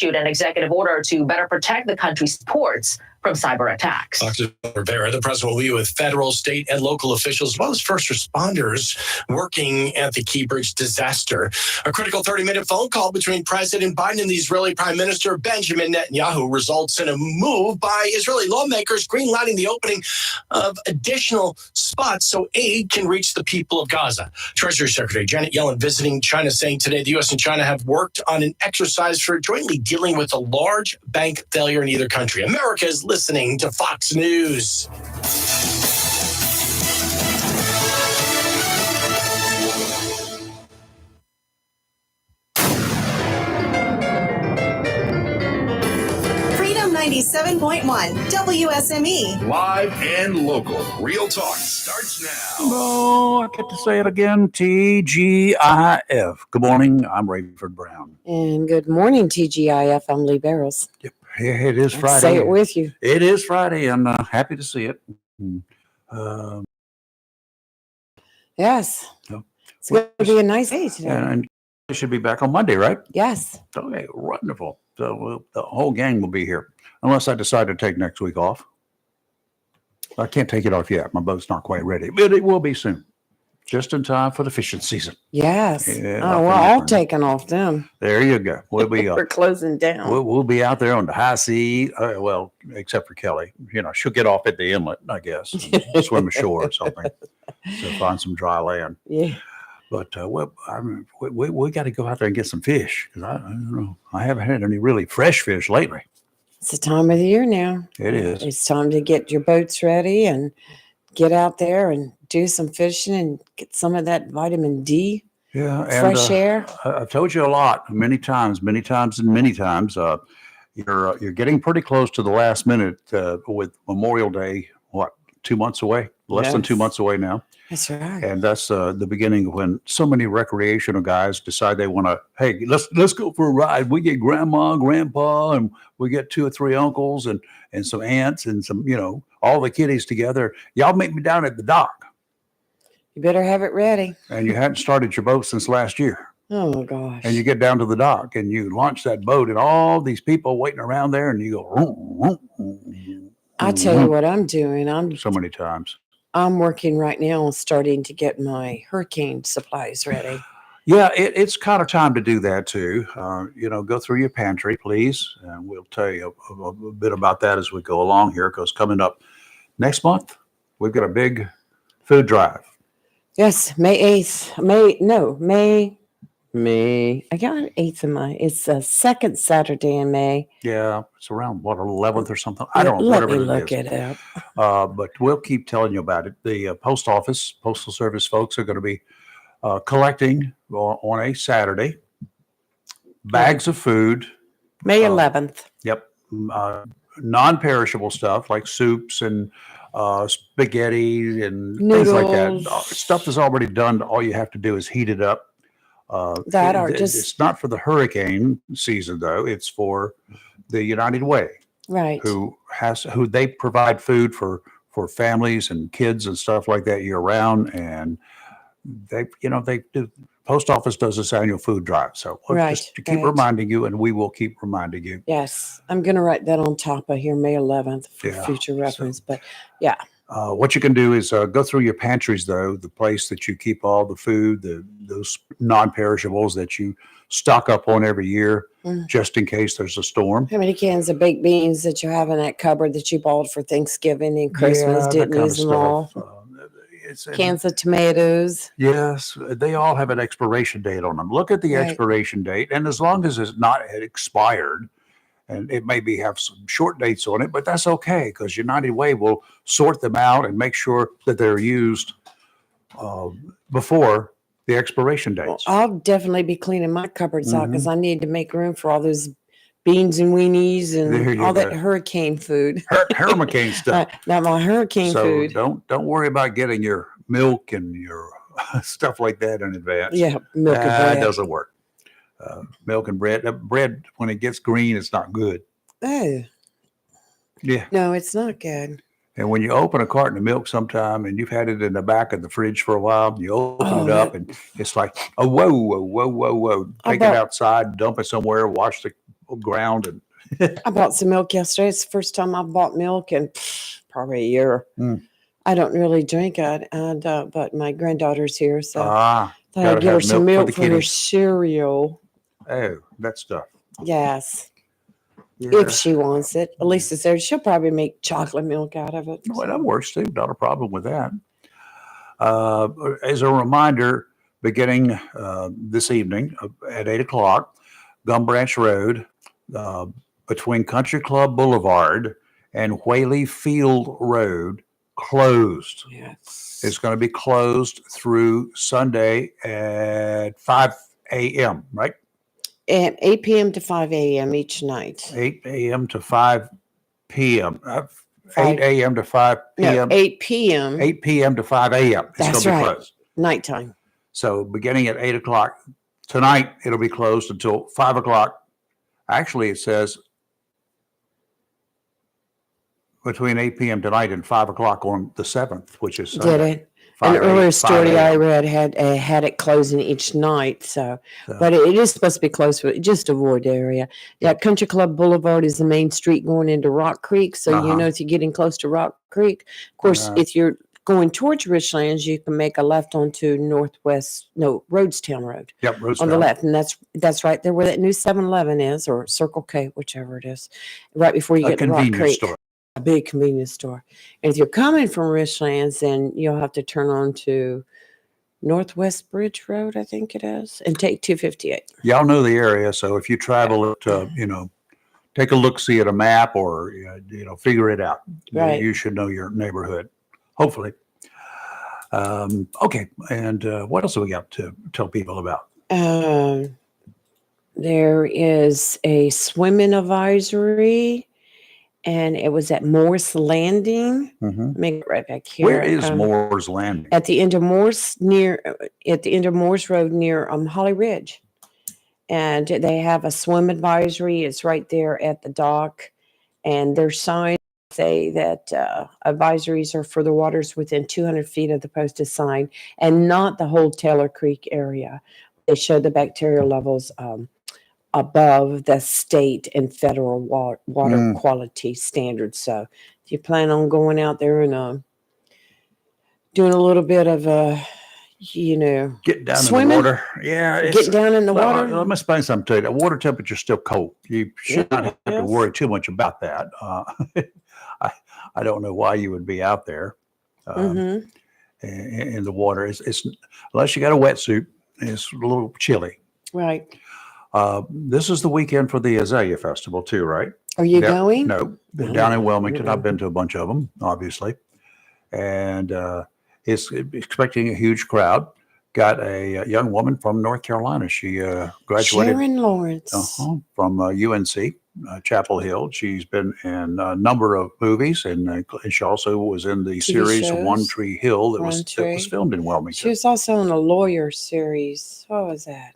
issued an executive order to better protect the country's ports from cyber attacks. Dr. Rivera, the president will be with federal, state, and local officials, as well as first responders working at the Key Bridge disaster. A critical 30-minute phone call between President Biden and the Israeli Prime Minister Benjamin Netanyahu results in a move by Israeli lawmakers greenlighting the opening of additional spots so aid can reach the people of Gaza. Treasury Secretary Janet Yellen visiting China, saying today the U.S. and China have worked on an exercise for jointly dealing with a large bank failure in either country. America is listening to Fox News. Freedom 97.1 WSME. Live and local. Real talk starts now. Oh, I get to say it again. TGIF. Good morning. I'm Rayford Brown. And good morning, TGIF. I'm Lee Barrows. Yep. It is Friday. Say it with you. It is Friday, and happy to see it. Yes. Yep. It's going to be a nice day today. And I should be back on Monday, right? Yes. Okay, wonderful. So the whole gang will be here, unless I decide to take next week off. I can't take it off yet. My boat's not quite ready, but it will be soon. Just in time for the fishing season. Yes. Yeah, oh, we're all taking off then. There you go. We'll be We're closing down. We'll be out there on the high sea. Well, except for Kelly. You know, she'll get off at the inlet, I guess, and swim ashore or something. So find some dry land. Yeah. But we got to go out there and get some fish, because I don't know. I haven't had any really fresh fish lately. It's the time of the year now. It is. It's time to get your boats ready and get out there and do some fishing and get some of that vitamin D. Yeah, fresh air. I've told you a lot, many times. You're getting pretty close to the last minute with Memorial Day. What, 2 months away? Less than 2 months away now. That's right. And that's the beginning of when so many recreational guys decide they want to, hey, let's go for a ride. We get grandma, grandpa, and we get 2 or 3 uncles and some aunts and some, all the kiddies together. Y'all meet me down at the dock. You better have it ready. And you hadn't started your boat since last year. Oh, gosh. And you get down to the dock and you launch that boat and all these people waiting around there and you go, I tell you what I'm doing. So many times. I'm working right now on starting to get my hurricane supplies ready. Yeah, it's kind of time to do that too. Go through your pantry, please. And we'll tell you a bit about that as we go along here, because coming up next month, we've got a big food drive. Yes, May 8th. May. I got 8th in my. It's the second Saturday in May. Yeah, it's around 11th or something. I don't know. Let me look it up. But we'll keep telling you about it. The postal service folks are going to be collecting on a Saturday bags of food. May 11th. Yep, non-perishable stuff like soups and spaghetti and noodles. Things like that. Stuff that's already done. All you have to do is heat it up. It's not for the hurricane season though. It's for the United Way, right? Who they provide food for families and kids and stuff like that year round, and they do. Post office does this annual food drive, so just to keep reminding you, and we will keep reminding you. Yes, I'm going to write that on top of here, May 11th, for future reference. But yeah. What you can do is go through your pantries, though, the place that you keep all the food, those non-perishables that you stock up on every year, just in case there's a storm. How many cans of baked beans that you have in that cupboard that you bought for Thanksgiving and Christmas? Didn't use them all. Cans of tomatoes. Yes, they all have an expiration date on them. Look at the expiration date, and as long as it's not expired, and it maybe have some short dates on it, but that's okay, because United Way will sort them out and make sure that they're used before the expiration dates. Well, I'll definitely be cleaning my cupboards out, because I need to make room for all those beans and weenies and all that hurricane food. Hurricane stuff. Not my hurricane food. So don't worry about getting your milk and your stuff like that in advance. Yeah, milk and bread. That doesn't work. Milk and bread. Bread, when it gets green, it's not good. Oh. Yeah. No, it's not good. And when you open a carton of milk sometime and you've had it in the back of the fridge for a while, you open it up and it's like, whoa. Take it outside, dump it somewhere, wash ground and I bought some milk yesterday. It's the first time I bought milk in probably a year. Mm. I don't really drink it, and but my granddaughter's here, so thought gotta I'd get her have some milk milk for for the her kiddies. cereal. Oh, that stuff. Yes, Yeah. if she wants it. Lisa's there. She'll probably make chocolate milk out of it. Well, that works too. Not a problem with that. As a reminder, beginning this evening at 8 o'clock, Gum Branch Road, between Country Club Boulevard and Whaley Field Road, closed. Yes. It's going to be closed through Sunday at 5 a.m., right? At 8 p.m. to 5 a.m. each night. 8 a.m. to 5 p.m. 5 8 a.m. to 5 No, p.m. 8 p.m. 8 p.m. to 5 a.m. It's That's going to be right. closed. Nighttime. So beginning at 8 o'clock tonight, it'll be closed until 5 o'clock. Actually, it says between 8 p.m. tonight and 5 o'clock on the 7th, which is Did Sunday. it? 5 An earlier 5 story I a.m. read had it closing each night. So, So- but it is supposed to be closed for just a wood area. Yeah, Country Club Boulevard is the main street going into Rock Creek. So Uh-huh. you know if you're getting close to Rock Creek. Of course, Uh-huh. if you're going towards Richlands, you can make a left onto Rhodestown Road Yep, on Roosevelt. the left, and that's right there where that new 7-Eleven is, or Circle K, whichever it is, right before you A get to Rock convenience Creek. store. A big convenience store. And if you're coming from Richlands, then you'll have to turn on to Northwest Bridge Road, I think it is, and take 258. Y'all know the area, so if you travel it, take a look-see at a map or, figure it out. Right. You should know your neighborhood, hopefully. Okay, and what else do we got to tell people about? There is a swimming advisory, and it was at Morse Landing. Mhm. Let me get right back here. Where is Moore's Landing? At the end of Morse Road near Holly Ridge. And they have a swim advisory. It's right there at the dock. And their signs say that advisories are for the waters within 200 feet of the posted sign and not the whole Taylor Creek area. They show the bacterial levels above the state and federal water quality standards. So if you plan on going out there and doing a little bit of Get down swimming? in the water. Yeah. get down in the water. Let me explain something to you. The water temperature is still cold. You should not have to Yes. worry too much about that. I don't know why you would be out there Mhm. in the water. It's unless you got a wetsuit, it's a little chilly. Right. This is the weekend for the Azalea Festival too, right? Are you Yeah, going? No, Oh, down in Wilmington. mm-mm. I've been to a bunch of them, obviously, and it's expecting a huge crowd. Got a young woman from North Carolina. She graduated Sharon Lawrence. from UNC Chapel Hill. She's been in a number of movies, and she also was in the TV series One shows. Tree Hill that One was Tree. filmed in She Wilmington. was also in a lawyer series. What was that?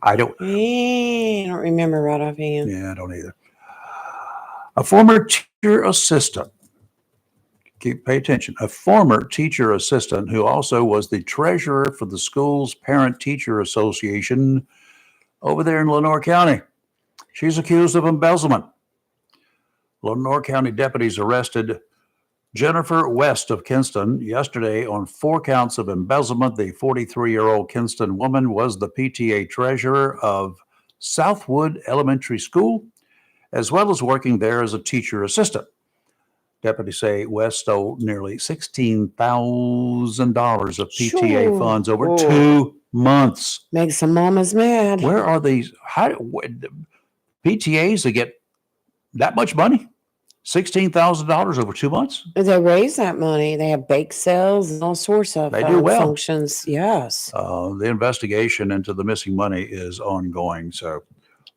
I don't. I don't remember right offhand. Yeah, I don't either. A former teacher assistant. Pay attention. A former teacher assistant who also was the treasurer for the school's parent-teacher association over there in Lenore County. She's accused of embezzlement. Lenore County deputies arrested Jennifer West of Kinston yesterday on 4 counts of embezzlement. The 43-year-old Kinston woman was the PTA treasurer of Southwood Elementary School, as well as working there as a teacher assistant. Deputies say West stole nearly $16,000 of PTA Sure. funds over Oh. 2 months. Makes some mamas mad. Where are these? PTAs that get that much money? $16,000 over 2 months? They raise that money. They have bake sales and all sorts of They do well. functions. Yes. The investigation into the missing money is ongoing. So,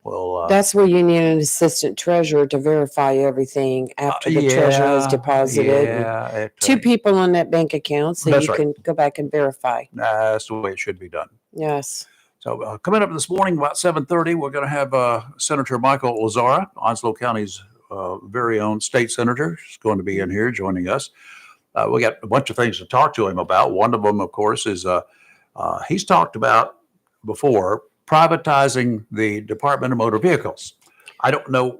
well, That's where you need an assistant treasurer to verify everything after the treasurer is deposited. Yeah, Two people on that bank account, so That's you right. can go back and verify. that's the way it should be done. Yes. So, coming up this morning about 7:30, we're going to have Senator Michael Lazzara, Onslow County's very own state senator. He's going to be in here joining us. We got a bunch of things to talk to him about. One of them, of course, is he's talked about before privatizing the Department of Motor Vehicles. I don't know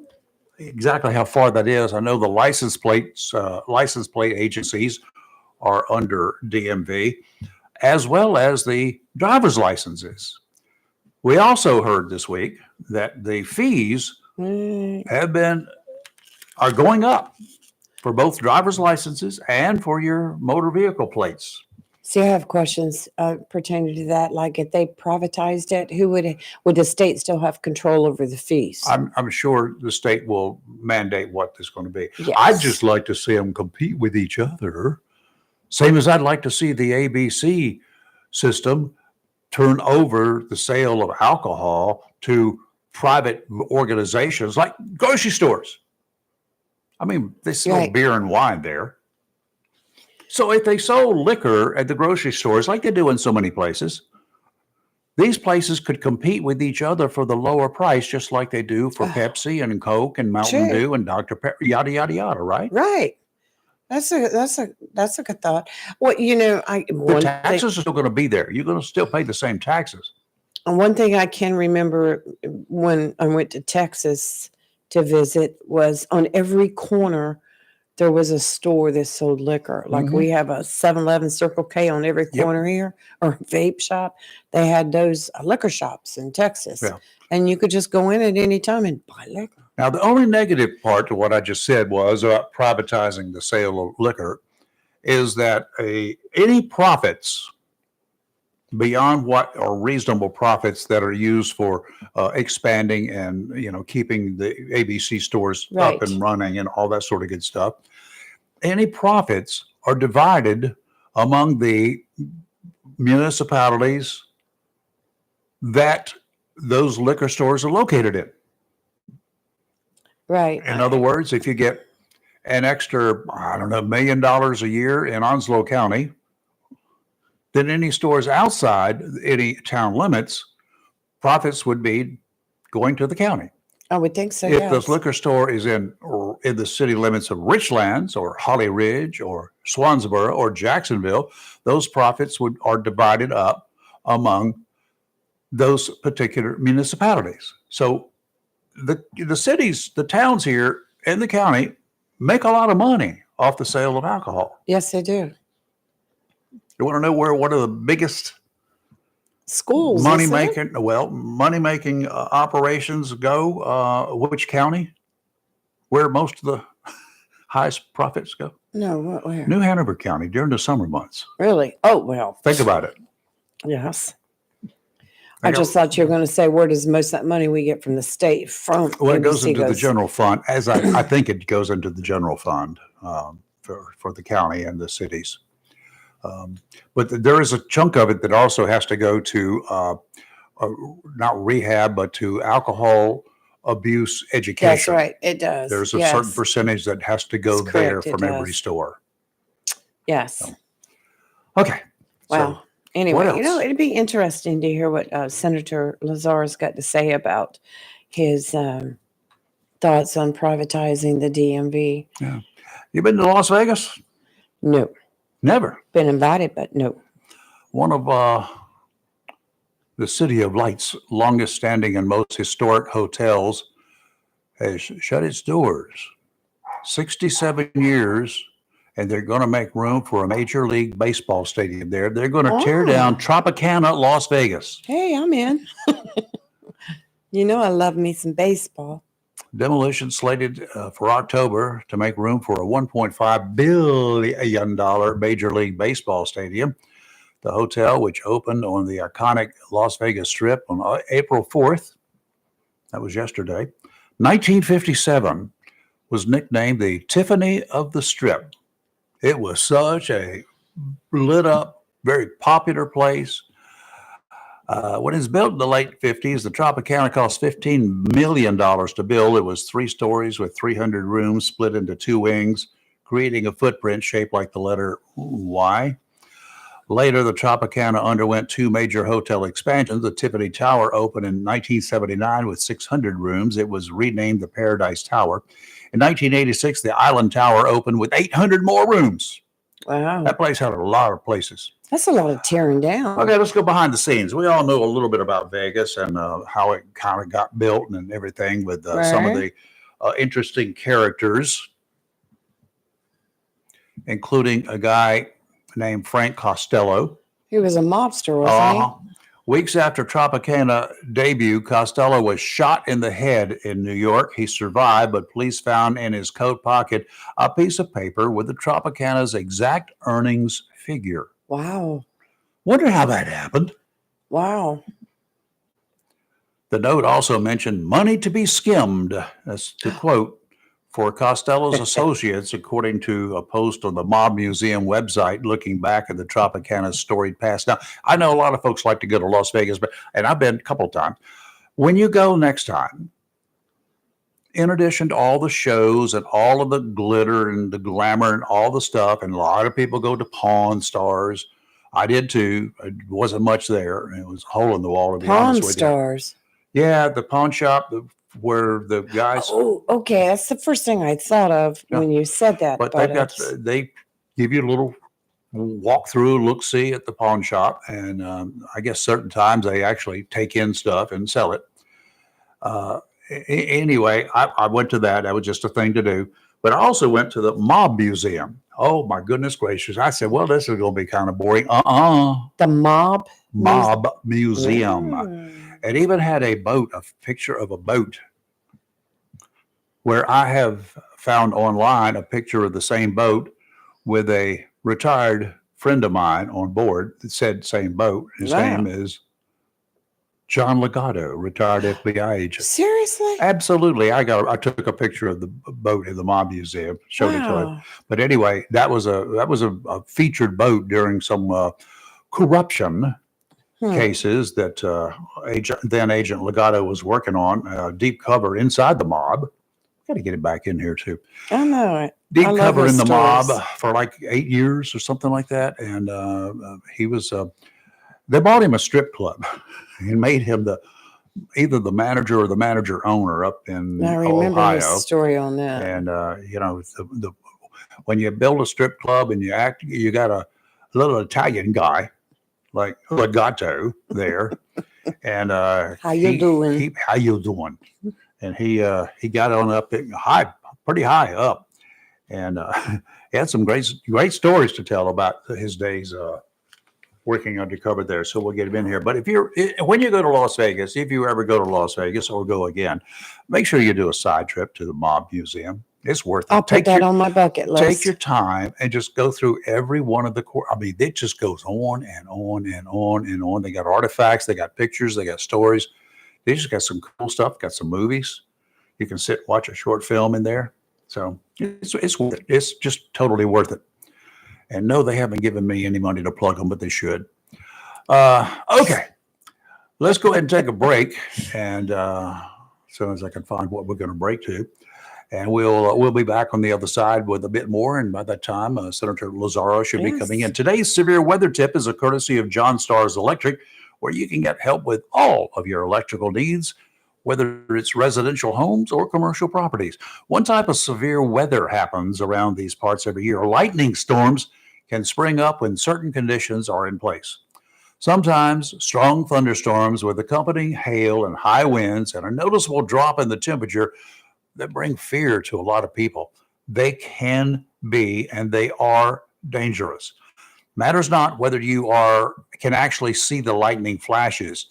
exactly how far that is. I know the license plate agencies are under DMV, as well as the driver's licenses. We also heard this week that the fees are going up for both driver's licenses and for your motor vehicle plates. See, I have questions pertaining to that. Like, if they privatized it, would the state still have control over the fees? I'm sure the state will mandate what it's going to be. Yes. I'd just like to see them compete with each other. Same as I'd like to see the ABC system turn over the sale of alcohol to private organizations like grocery stores. I mean, they sell Right. beer and wine there. So if they sold liquor at the grocery stores like they do in so many places, these places could compete with each other for the lower price, just like they do for Pepsi and Coke and Mountain Sure. Dew and Dr. Pepper, yada, yada, yada, right? Right. That's a good thought. Well, The one taxes are still going to be there. You're going to still pay the same taxes. one thing I can remember when I went to Texas to visit was on every corner there was a store that sold liquor. Like Mhm. we have a 7-Eleven, Circle K on every Yep. corner here, or a vape shop. They had those liquor shops in Texas. Yeah. And you could just go in at any time and buy liquor. Now, the only negative part to what I just said was about privatizing the sale of liquor is that any profits beyond what are reasonable profits that are used for expanding and keeping the ABC stores up Right. and running and all that sort of good stuff, any profits are divided among the municipalities that those liquor stores are located in. Right. In other words, if you get an extra, $1 million a year in Onslow County, then any stores outside any town limits, profits would be going to the county. I would think so. If yes. this liquor store is in the city limits of Richlands or Holly Ridge or Swansboro or Jacksonville, those profits are divided up among those particular municipalities. So the cities, the towns here in the county make a lot of money off the sale of alcohol. Yes, they do. You want to know where one of the biggest Schools. money isn't it? making operations go? Which county? Where most of the highest profits go? No, where? New Hanover County during the summer months. Really? Oh, well. Think about it. Yes. I I just thought you were going to say, where does most of that money we get from the state from? Well, it goes NBC into the general fund, as I think it goes into the general fund for the county and the cities. But there is a chunk of it that also has to go to not rehab, but to alcohol abuse education. That's right. It does. There's a yes. certain percentage that has to go That's there correct, it from every does. store. Yes. Okay. Wow. Anyway, what else? it'd be interesting to hear what Senator Lazar's got to say about his thoughts on privatizing the DMV. You been to Las Vegas? No. Never. Been invited, but no. One of the City of Light's longest standing and most historic hotels has shut its doors. 67 years, and they're going to make room for a Major League Baseball stadium there. They're going to tear Oh. down Tropicana, Las Vegas. Hey, I'm in. I love me some baseball. Demolition slated for October to make room for a $1.5 billion Major League Baseball stadium. The hotel, which opened on the iconic Las Vegas Strip on April 4th, that was yesterday, 1957, was nicknamed the Tiffany of the Strip. It was such a lit up, very popular place. When it was built in the late 50s, the Tropicana cost $15 million to build. It was 3 stories with 300 rooms split into 2 wings, creating a footprint shaped like the letter Y. Later, the Tropicana underwent 2 major hotel expansions. The Tiffany Tower opened in 1979 with 600 rooms. It was renamed the Paradise Tower. In 1986, the Island Tower opened with 800 more rooms. Wow. That place had a lot of places. That's a lot of tearing down. Okay, let's go behind the scenes. We all know a little bit about Vegas and how it kind of got built and everything with some of the interesting characters, including a guy named Frank Costello. He was a mobster, wasn't Weeks after Tropicana debut, Costello was shot in the head in New York. He survived, but police found in his coat pocket a piece of paper with the Tropicana's exact earnings figure. he? Wow. Wonder how that happened. Wow. The note also mentioned money to be skimmed. That's the quote for Costello's associates, according to a post on the Mob Museum website looking back at the Tropicana's storied past. Now, I know a lot of folks like to go to Las Vegas, and I've been a couple of times. When you go next time, in addition to all the shows and all of the glitter and the glamour and all the stuff, and a lot of people go to Pawn Stars. I did too. It wasn't much there. It was a hole in the wall, to be Pawn honest with you. Stars. Yeah, the pawn shop where the guys. Oh, okay. That's the first thing I thought of Yeah. when you said that. But they give you a little walk through, look see at the pawn shop, and I guess certain times they actually take in stuff and sell it. Anyway, I went to that. That was just a thing to do. But I also went to the Mob Museum. Oh my goodness gracious! I said, well, this is going to be kind of boring. The Mob Museum. It even had a picture of a boat, where I have found online a picture of the same boat with a retired friend of mine on board that said same boat. His Wow. name is John Legato, retired FBI agent. Seriously? Absolutely. I took a picture of the boat in the Mob Museum, showed it to him. Wow. But anyway, that was a featured boat during some corruption cases that then Agent Legato was working on, deep cover inside the mob. Got to get it back in here too. I know it. Deep I love cover his in the mob stories. for like 8 years or something like that. And he was, they bought him a strip club and made him either the manager or the manager owner up in I remember Ohio. his story on that. And when you build a strip club and you got a little Italian guy like Legato there, and How you doing? How you doing? And he got on up pretty high up, and he had some great stories to tell about his days working undercover there. So we'll get him in here. But when you go to Las Vegas, if you ever go to Las Vegas or go again, make sure you do a side trip to the Mob Museum. It's worth it. I'll put that on my bucket list. Take your time and just go through every one of the I mean, it just goes on and on and on and on. They got artifacts, they got pictures, they got stories. They just got some cool stuff, got some movies. You can sit and watch a short film in there. So it's worth it. It's just totally worth it. And no, they haven't given me any money to plug them, but they should. Okay. Let's go ahead and take a break. And as soon as I can find what we're going to break to. And we'll be back on the other side with a bit more. And by that time, Senator Lazaro should be coming in. Today's severe weather tip is a courtesy of John Stars Electric, where you can get help with all of your electrical needs, whether it's residential homes or commercial properties. One type of severe weather happens around these parts every year. Lightning storms can spring up when certain conditions are in place. Sometimes strong thunderstorms with accompanying hail and high winds and a noticeable drop in the temperature that bring fear to a lot of people. They can be, and they are dangerous. Matters not whether you can actually see the lightning flashes.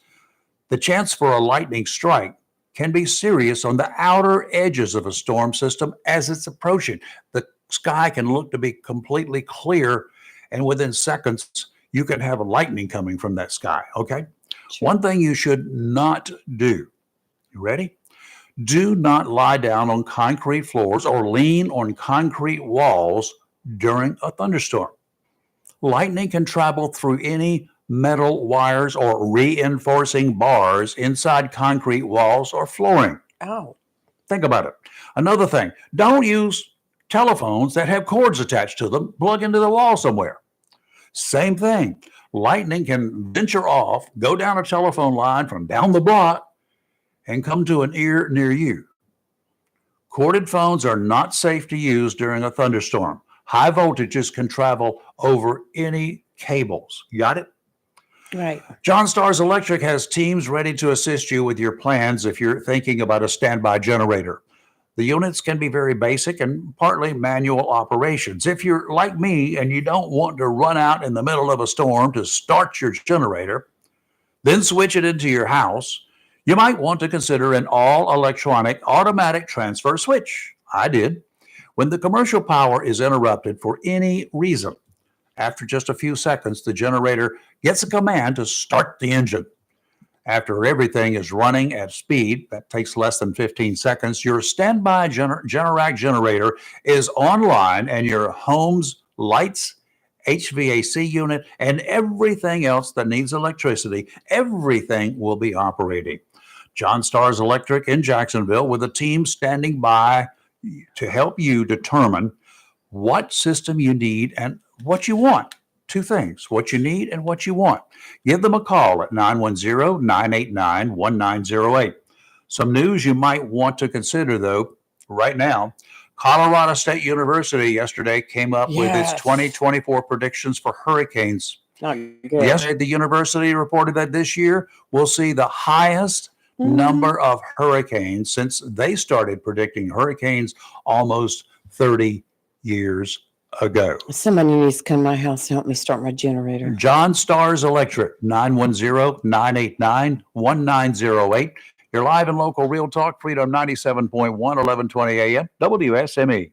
The chance for a lightning strike can be serious on the outer edges of a storm system as it's approaching. The sky can look to be completely clear, and within seconds, you can have a lightning coming from that sky, okay? Sure. One thing you should not do, you ready? Do not lie down on concrete floors or lean on concrete walls during a thunderstorm. Lightning can travel through any metal wires or reinforcing bars inside concrete walls or flooring. Oh, Think about it. Another thing, don't use telephones that have cords attached to them. Plug into the wall somewhere. Same thing. Lightning can venture off, go down a telephone line from down the block, and come to an ear near you. Corded phones are not safe to use during a thunderstorm. High voltages can travel over any cables. Got it? Right. John Stars Electric has teams ready to assist you with your plans if you're thinking about a standby generator. The units can be very basic and partly manual operations. If you're like me and you don't want to run out in the middle of a storm to start your generator, then switch it into your house, you might want to consider an all-electronic automatic transfer switch. I did. When the commercial power is interrupted for any reason, after just a few seconds, the generator gets a command to start the engine. After everything is running at speed, that takes less than 15 seconds, your standby Generac generator is online and your home's lights, HVAC unit, and everything else that needs electricity, everything will be operating. John Stars Electric in Jacksonville with a team standing by to help you determine what system you need and what you want. Two things, what you need and what you want. Give them a call at 910-989-1908. Some news you might want to consider, though, right now. Colorado State University yesterday came up with its 2024 predictions for hurricanes. Not good. Yesterday, the university reported that this year we'll see the highest number of hurricanes since they started predicting hurricanes almost 30 years ago. Somebody needs to come to my house and help me start my generator. John Stars Electric, 910-989-1908. You're live and local Real Talk, Freedom 97.1, 1120 AM, WSME.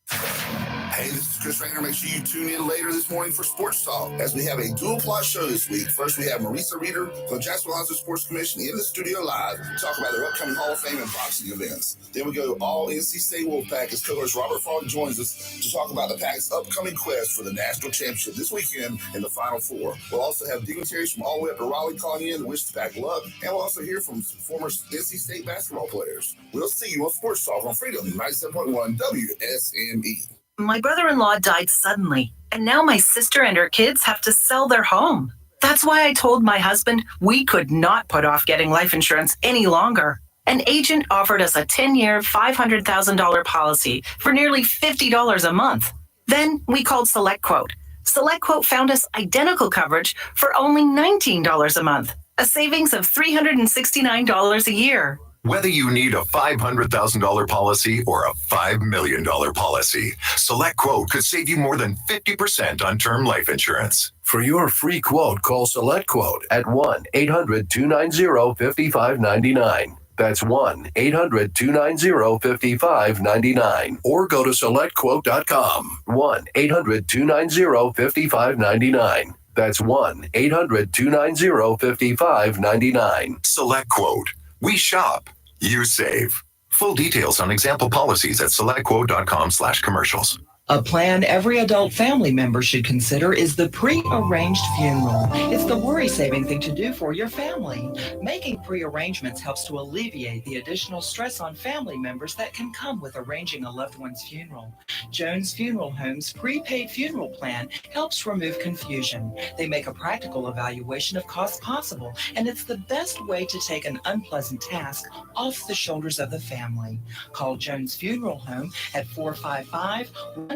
Hey, this is Chris Rainer. Make sure you tune in later this morning for Sports Talk, as we have a dual plot show this week. First, we have Marisa Reeder from Jacksonville House Sports Commission in the studio live to talk about their upcoming Hall of Fame and boxing events. Then we go all NC State Wolfpack as co-host Robert Fogg joins us to talk about the Pack's upcoming quest for the national championship this weekend in the Final Four. We'll also have dignitaries from all the way up to Raleigh calling in to wish the Pack luck, and we'll also hear from some former NC State basketball players. We'll see you on Sports Talk on Freedom 97.1 WSME. My brother-in-law died suddenly, and now my sister and her kids have to sell their home. That's why I told my husband we could not put off getting life insurance any longer. An agent offered us a 10-year, $500,000 policy for nearly $50 a month. Then we called SelectQuote. SelectQuote found us identical coverage for only $19 a month, a savings of $369 a year. Whether you need a $500,000 policy or a $5 million policy, SelectQuote could save you more than 50% on term life insurance. For your free quote, call SelectQuote at 1-800-290-5599. That's 1-800-290-5599. Or go to SelectQuote.com. 1-800-290-5599. That's 1-800-290-5599. SelectQuote. We shop. You save. Full details on example policies at selectquote.com/commercials. A plan every adult family member should consider is the pre-arranged funeral. It's the worry-saving thing to do for your family. Making pre-arrangements helps to alleviate the additional stress on family members that can come with arranging a loved one's funeral. Jones Funeral Home's prepaid funeral plan helps remove confusion. They make a practical evaluation of costs possible, and it's the best way to take an unpleasant task off the shoulders of the family. Call Jones Funeral Home at 455-1281.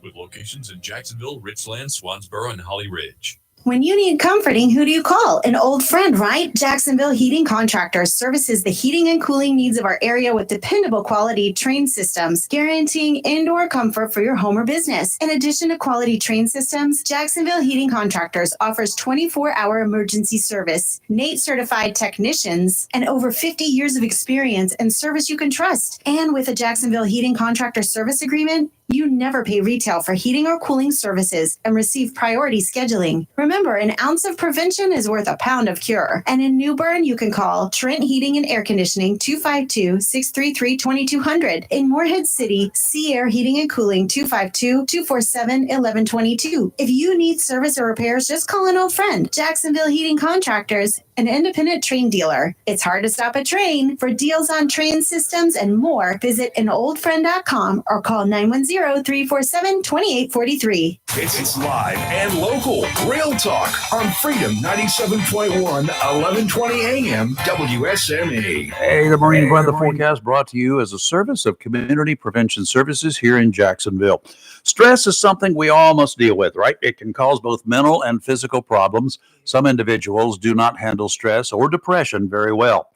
With locations in Jacksonville, Richland, Swansboro, and Holly Ridge. When you need comforting, who do you call? An old friend, right? Jacksonville Heating Contractors services the heating and cooling needs of our area with dependable quality train systems, guaranteeing indoor comfort for your home or business. In addition to quality train systems, Jacksonville Heating Contractors offers 24-hour emergency service, NATE certified technicians, and over 50 years of experience and service you can trust. And with a Jacksonville Heating Contractor service agreement, you never pay retail for heating or cooling services and receive priority scheduling. Remember, an ounce of prevention is worth a pound of cure. And in New Bern, you can call Trent Heating and Air Conditioning 252-633-2200. In Morehead City, Sea Air Heating and Cooling 252-247-1122. If you need service or repairs, just call an old friend. Jacksonville Heating Contractors, an independent train dealer. It's hard to stop a train. For deals on train systems and more, visit anoldfriend.com or call 910 347-2843. It's live and local. Real talk on Freedom 97.1, 1120 AM, WSME. Hey, the Marine Weather Forecast brought to you as a service of Community Prevention Services here in Jacksonville. Stress is something we all must deal with, right? It can cause both mental and physical problems. Some individuals do not handle stress or depression very well.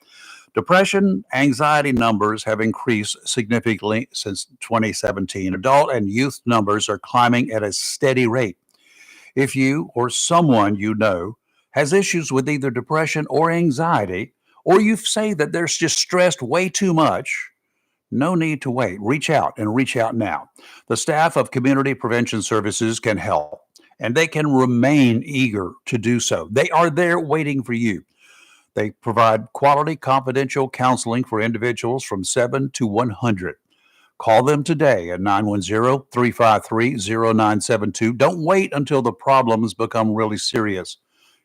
Depression, anxiety numbers have increased significantly since 2017. Adult and youth numbers are climbing at a steady rate. If you or someone you know has issues with either depression or anxiety, or you say that they're just stressed way too much, no need to wait. Reach out and reach out now. The staff of Community Prevention Services can help, and they can remain eager to do so. They are there waiting for you. They provide quality, confidential counseling for individuals from 7 to 100. Call them today at 910-353-0972. Don't wait until the problems become really serious.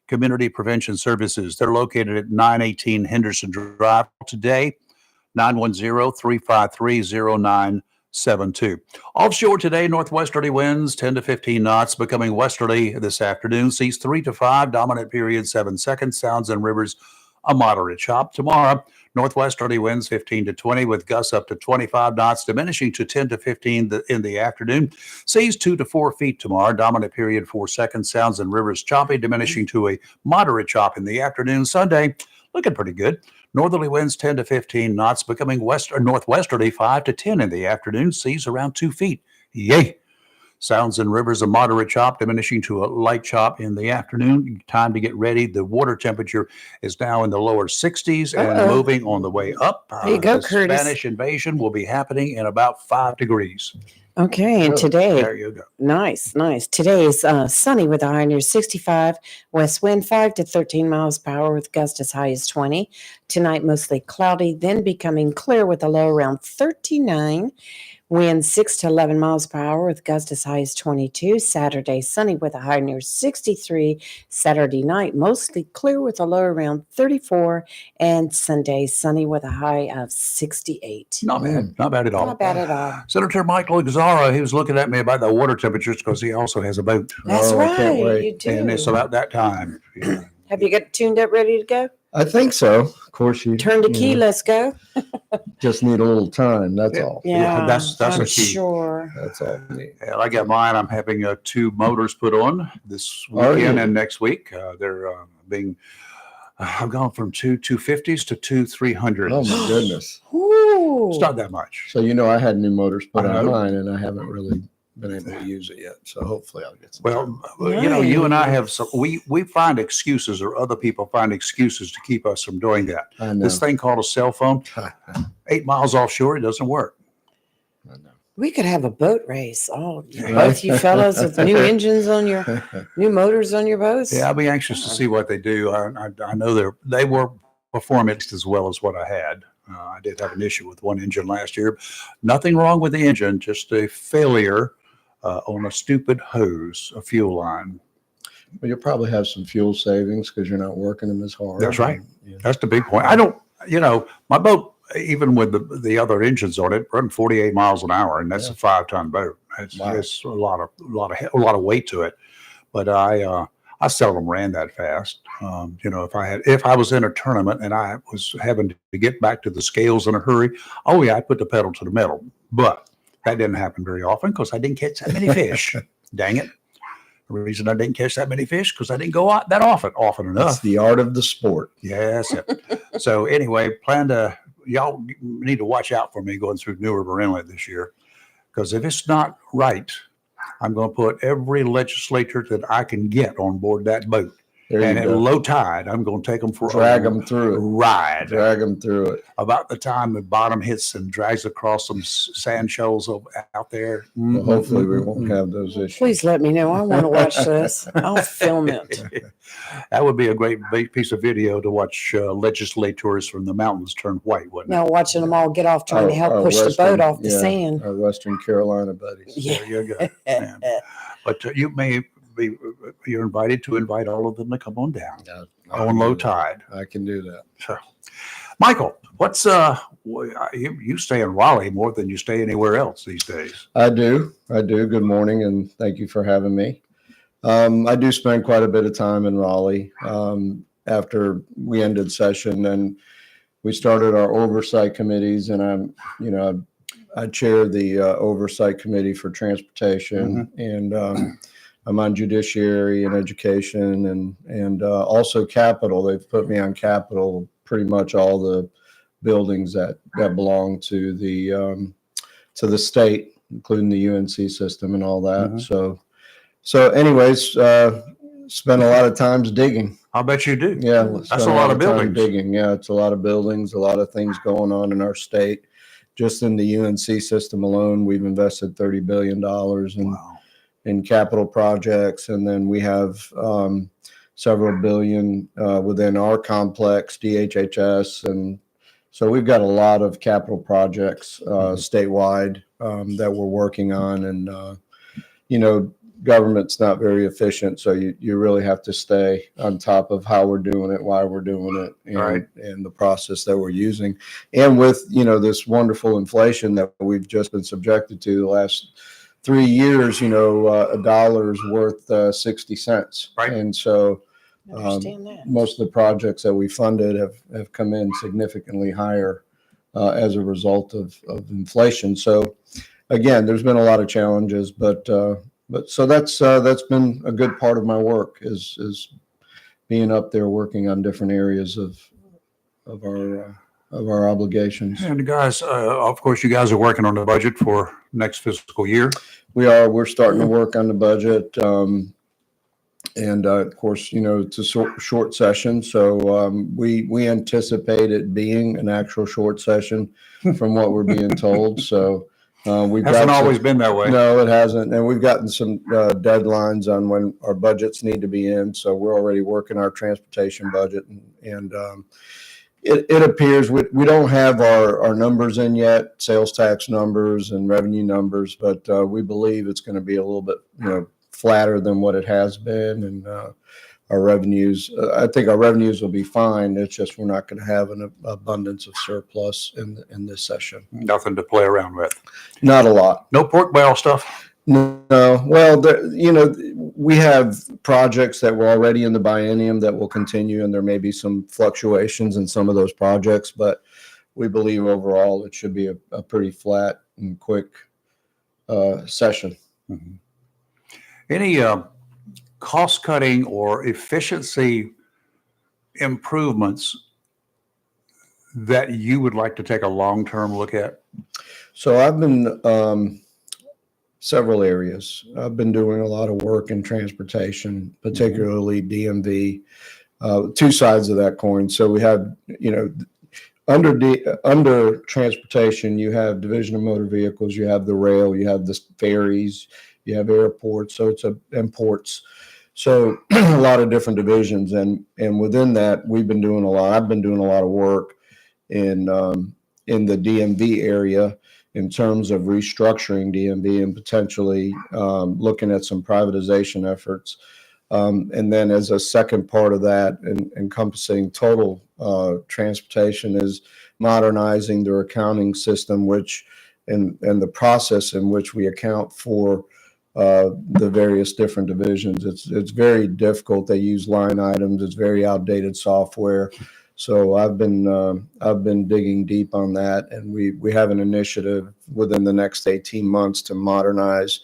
Community Prevention Services, they're located at 918 Henderson Drive. Today, 910-353-0972. Offshore today, northwesterly winds 10 to 15 knots, becoming westerly this afternoon. Seas 3 to 5, dominant period 7 seconds. Sounds and rivers a moderate chop. Tomorrow, northwesterly winds 15 to 20 with gusts up to 25 knots, diminishing to 10 to 15 in the afternoon. Seas 2 to 4 feet tomorrow, dominant period 4 seconds. Sounds and rivers choppy, diminishing to a moderate chop in the afternoon. Sunday, looking pretty good. Northerly winds 10 to 15 knots, becoming northwesterly 5 to 10 in the afternoon. Seas around 2 feet. Yay! Sounds and rivers a moderate chop, diminishing to a light chop in the afternoon. Time to get ready. The water temperature is now in the lower 60s and moving on the way up. There you go, the Curtis. Spanish invasion will be happening in about 5 degrees. Okay, and today, There you go. nice. Today is sunny with a high near 65, west wind 5 to 13 miles per hour with gusts as high as 20. Tonight, mostly cloudy, then becoming clear with a low around 39. Wind 6 to 11 miles per hour with gusts as high as 22. Saturday, sunny with a high near 63. Saturday night, mostly clear with a low around 34. And Sunday, sunny with a high of 68. Not bad. Not bad at all. Not bad at all. Senator Michael Exara, he was looking at me about the water temperatures because he also has a boat. That's I can't right, wait. you do. And it's about that time. Yeah. Have you got tuned up, ready to go? I think so. Of course, you Turn the key, you know, let's go. just need a little time. That's Yeah. all. Yeah, that's I'm a key. sure. That's all we need. Well, I got mine. I'm having 2 motors put on this Are weekend you? and next week. They're being, I've gone from 2 250s to 2 300s. Oh my goodness. Ooh. It's not that much. So I had new motors put I on know. mine, and I haven't really been able to use it yet. So hopefully, I'll get some. Well, you and I have some. We find excuses, or other people find excuses to keep us from doing that. I know. This thing called a cell phone, 8 miles offshore, it doesn't work. I know. We could have a boat race. Oh, Yeah. both you fellows with new engines on your, new motors on your boats. Yeah, I'll be anxious to see what they do. I know they were performing as well as what I had. I did have an issue with one engine last year. Nothing wrong with the engine, just a failure on a stupid hose, a fuel line. Well, you'll probably have some fuel savings because you're not working them as hard. That's right. You know. That's the big point. I don't, my boat, even with the other engines on it, run 48 miles an hour, and that's a 5-ton boat. It's a lot of weight to it. But I seldom ran that fast. If I was in a tournament and I was having to get back to the scales in a hurry, oh yeah, I'd put the pedal to the metal. But that didn't happen very often because I didn't catch that many fish. Dang it. The reason I didn't catch that many fish because I didn't go out that often enough. That's the art of the sport. Yes. So anyway, y'all need to watch out for me going through New River Inlet this year, because if it's not right, I'm going to put every legislator that I can get on board that boat. There And you at go. low tide, I'm going to take them for Drag a them through it. ride. Drag them through it. About the time the bottom hits and drags across some sand shoals out there. Well, hopefully, we won't have those issues. Please let me know. I want to watch this. I'll film it. That would be a great big piece of video to watch legislators from the mountains turn white, wouldn't it? Now watching them all get off trying to help Our push the Western- boat off the yeah, sand. Our Western Carolina buddies. Yeah. There you go. Yeah. But you're invited to invite all of them to come on down Yeah, on low tide. I can do that. So, Michael, What's you stay in Raleigh more than you stay anywhere else these days. I do. Good morning, and thank you for having me. I do spend quite a bit of time in Raleigh after we ended session, and we started our oversight committees, and I chair the oversight committee for transportation, and I'm on judiciary and education, and also capital. They've put me on capital, pretty much all the buildings that belong to the state, including the UNC system and all that. So anyways, spend a lot of times digging. I bet you do. Yeah, that's a lot of buildings. Digging. Yeah, it's a lot of buildings, a lot of things going on in our state. Just in the UNC system alone, we've invested $30 billion in capital projects, and then we have several billion within our complex, DHHS, and so we've got a lot of capital projects statewide that we're working on, and government's not very efficient, so you really have to stay on top of how we're doing it, why we're doing it, and the process that we're using. And with this wonderful inflation that we've just been subjected to the last 3 years, a dollar is worth 60 cents. Right. And so Understand that. most of the projects that we funded have come in significantly higher as a result of inflation. So again, there's been a lot of challenges, but so that's been a good part of my work is being up there working on different areas of our obligations. And guys, of course, you guys are working on the budget for next fiscal year. We're starting to work on the budget. And of course, it's a short session. So we anticipate it being an actual short session from what we're being told. So Hasn't always been that way. No, it hasn't. And we've gotten some deadlines on when our budgets need to be in. So we're already working our transportation budget. And it appears we don't have our numbers in yet, sales tax numbers and revenue numbers, but we believe it's going to be a little bit, flatter than what it has been. And our revenues, I think our revenues will be fine. It's just we're not going to have an abundance of surplus in this session. Nothing to play around with. Not a lot. No pork barrel stuff. No. Well, we have projects that were already in the biennium that will continue, and there may be some fluctuations in some of those projects, but we believe overall it should be a pretty flat and quick session. Mm-hmm. Any cost-cutting or efficiency improvements that you would like to take a long-term look at? So I've been several areas. I've been doing a lot of work in transportation, particularly DMV, two sides of that coin. So we have, under transportation, you have Division of Motor Vehicles, you have the rail, you have the ferries, you have airports, so it's imports. So a lot of different divisions, and within that, we've been doing a lot. I've been doing a lot of work in the DMV area in terms of restructuring DMV and potentially looking at some privatization efforts. And then as a second part of that, encompassing total transportation, is modernizing their accounting system, which and the process in which we account for the various different divisions. It's very difficult. They use line items. It's very outdated software. So I've been digging deep on that, and we have an initiative within the next 18 months to modernize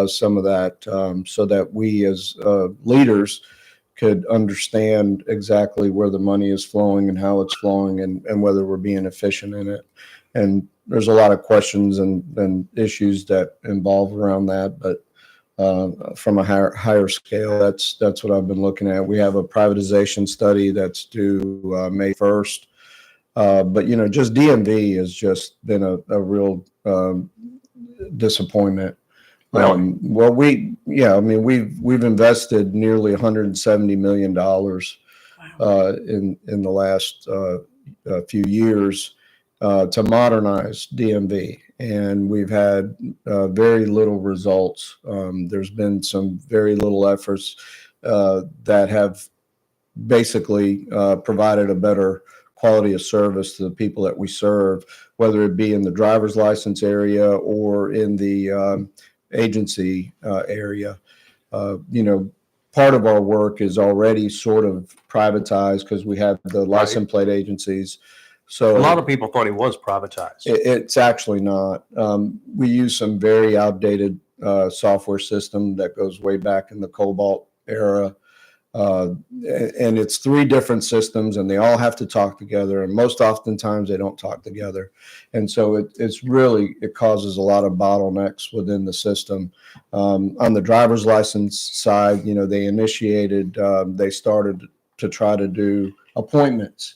some of that, so that we as leaders could understand exactly where the money is flowing and how it's flowing, and whether we're being efficient in it. And there's a lot of questions and issues that involve around that, but from a higher scale, that's what I've been looking at. We have a privatization study that's due May 1st, but just DMV has just been a real disappointment. Well, we've invested nearly $170 million in the last few years to modernize DMV, and we've had very little results. There's been some very little efforts that have basically provided a better quality of service to the people that we serve, whether it be in the driver's license area or in the agency area. Part of our work is already sort of privatized because we have the license plate agencies. So A lot of people thought it was privatized. it's actually not. We use some very outdated software system that goes way back in the Cobalt era. And it's 3 different systems, and they all have to talk together. And most oftentimes they don't talk together. And so it causes a lot of bottlenecks within the system. On the driver's license side, they started to try to do appointments.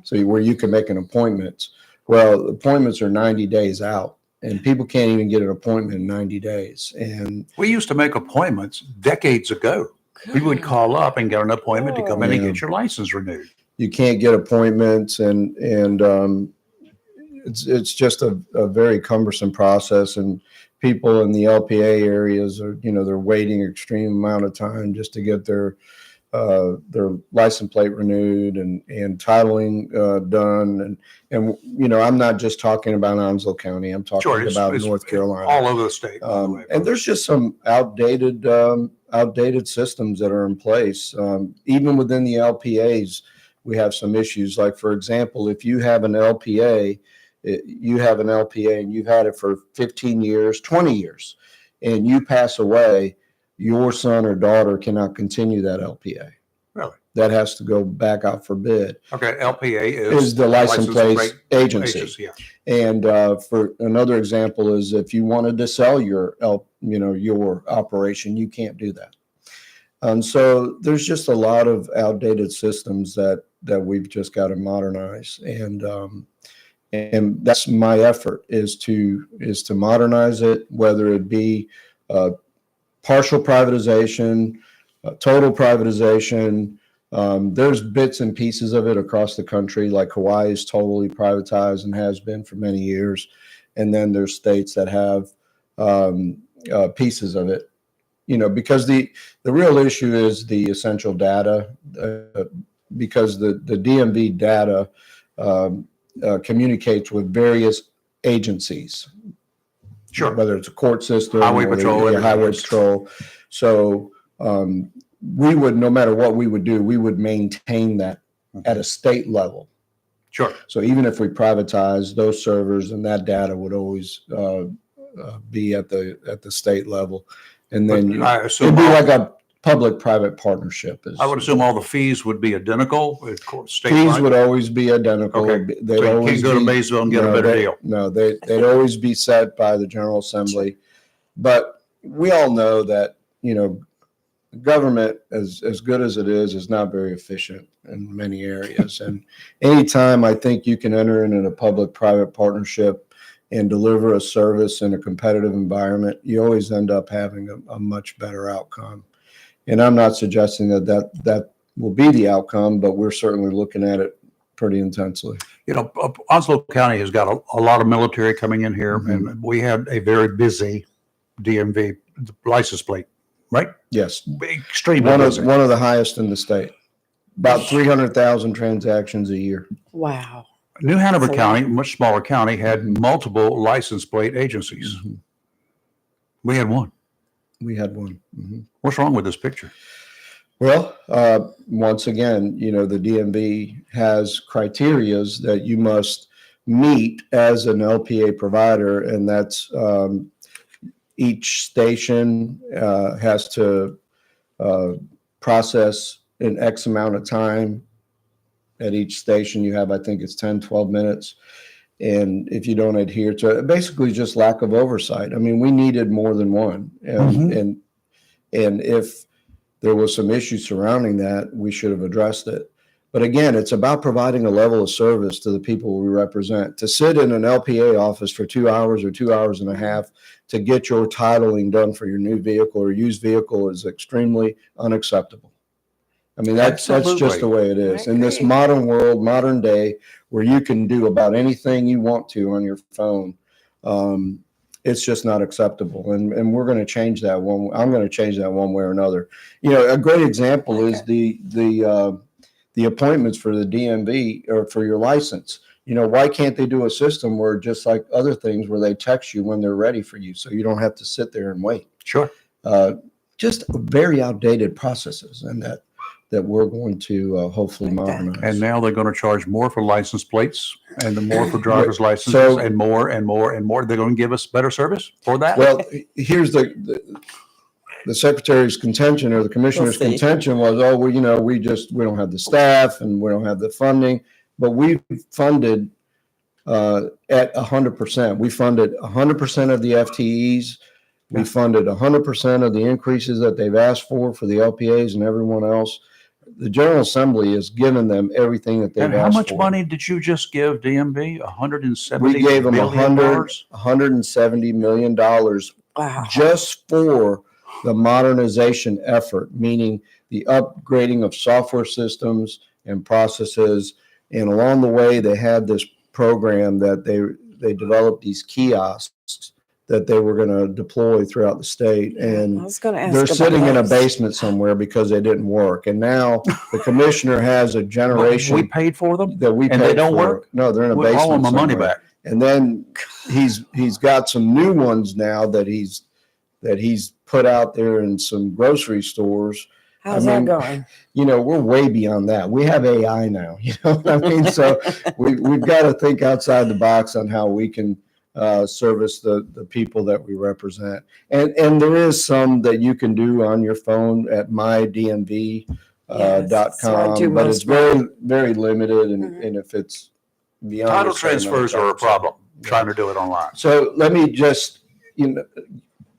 So where you can make an appointment. Well, appointments are 90 days out, and people can't even get an appointment in 90 days. And We used to make appointments decades ago. We would call up and get an appointment to come in and get your license renewed. you can't get appointments, and it's just a very cumbersome process. And people in the LPA areas are, they're waiting extreme amount of time just to get their license plate renewed and titling done. And I'm not just talking about Onslow County. I'm talking about North Carolina, all over the state. and there's just some outdated systems that are in place. Even within the LPAs, we have some issues. Like, for example, if you have an LPA, and you've had it for 15 years, 20 years, and you pass away, your son or daughter cannot continue that LPA. Really? That has to go back out for bid. Okay, LPA Is the license plate agency. Yeah. And for another example is if you wanted to sell your operation, you can't do that. And so there's just a lot of outdated systems that we've just got to modernize. And that's my effort is to modernize it, whether it be partial privatization, total privatization. There's bits and pieces of it across the country, like Hawaii is totally privatized and has been for many years. And then there's states that have pieces of it, because the real issue is the essential data, because the DMV data communicates with various agencies. Sure. Whether it's a court system, Highway patrol, highway patrol. So we would, no matter what we would do, we would maintain that at a state level. Sure. So even if we privatize those servers, and that data would always be at the state level, and then it'd be like a public-private partnership. I would assume all the fees would be identical. Fees would always be identical. Okay. So you can't go to Maysville and get a better deal. No, they'd always be set by the General Assembly. But we all know that, government, as good as it is not very efficient in many areas. And anytime I think you can enter in a public-private partnership and deliver a service in a competitive environment, you always end up having a much better outcome. And I'm not suggesting that will be the outcome, but we're certainly looking at it pretty intensely. Onslow County has got a lot of military coming in here, and we had a very busy DMV license plate, right? Yes. Extremely busy. One of the highest in the state. About 300,000 transactions a year. Wow. New Hanover County, much smaller county, had multiple license plate agencies. We had one. We had one. What's wrong with this picture? Well, once again, the DMV has criterias that you must meet as an LPA provider, and that's each station has to process in X amount of time. At each station, you have, I think it's 10, 12 minutes. And if you don't adhere to it, basically just lack of oversight. I mean, we needed more than one. And if there was some issues surrounding that, we should have addressed it. But again, it's about providing a level of service to the people we represent. To sit in an LPA office for 2 hours or 2 hours and a half to get your titling done for your new vehicle or used vehicle is extremely unacceptable. I mean, that's just the way it is. In this modern world, modern day, where you can do about anything you want to on your phone, it's just not acceptable. And we're going to change that one. I'm going to change that one way or another. A great example is the the appointments for the DMV or for your license. Why can't they do a system where, just like other things, where they text you when they're ready for you, so you don't have to sit there and wait? Sure. Just very outdated processes, and that we're going to hopefully modernize. And now they're going to charge more for license plates and the more for driver's licenses So- and more and more and more. They're going to give us better service for that? Well, here's the secretary's contention, or the commissioner's We'll see. contention was, we don't have the staff and we don't have the funding, but we funded at 100%. We funded 100% of the FTEs. We funded 100% of the increases that they've asked for the LPAs and everyone else. The General Assembly has given them everything that they've And asked how for. much money did you just give DMV? $170 We gave them million? $170 million Wow. just for the modernization effort, meaning the upgrading of software systems and processes. And along the way, they had this program that they developed these kiosks that they were going to deploy throughout the state. I And was going to ask they're about sitting in a those. basement somewhere because they didn't work. And now the commissioner has a generation We paid for them? that we and they paid don't for. work? No, they're in a We basement owe them my money somewhere. back. And then he's got some new ones now that he's put out there in some grocery stores. How's I mean, that going? We're way beyond that. We have AI now, what I mean? So we've got to think outside the box on how we can service the people that we represent. And there is some that you can do on your phone at mydmv.com, Yes, so I do but most it's very, very limited. And if it's beyond Title a certain amount of transfers are a time, problem, trying to do it online. so let me just,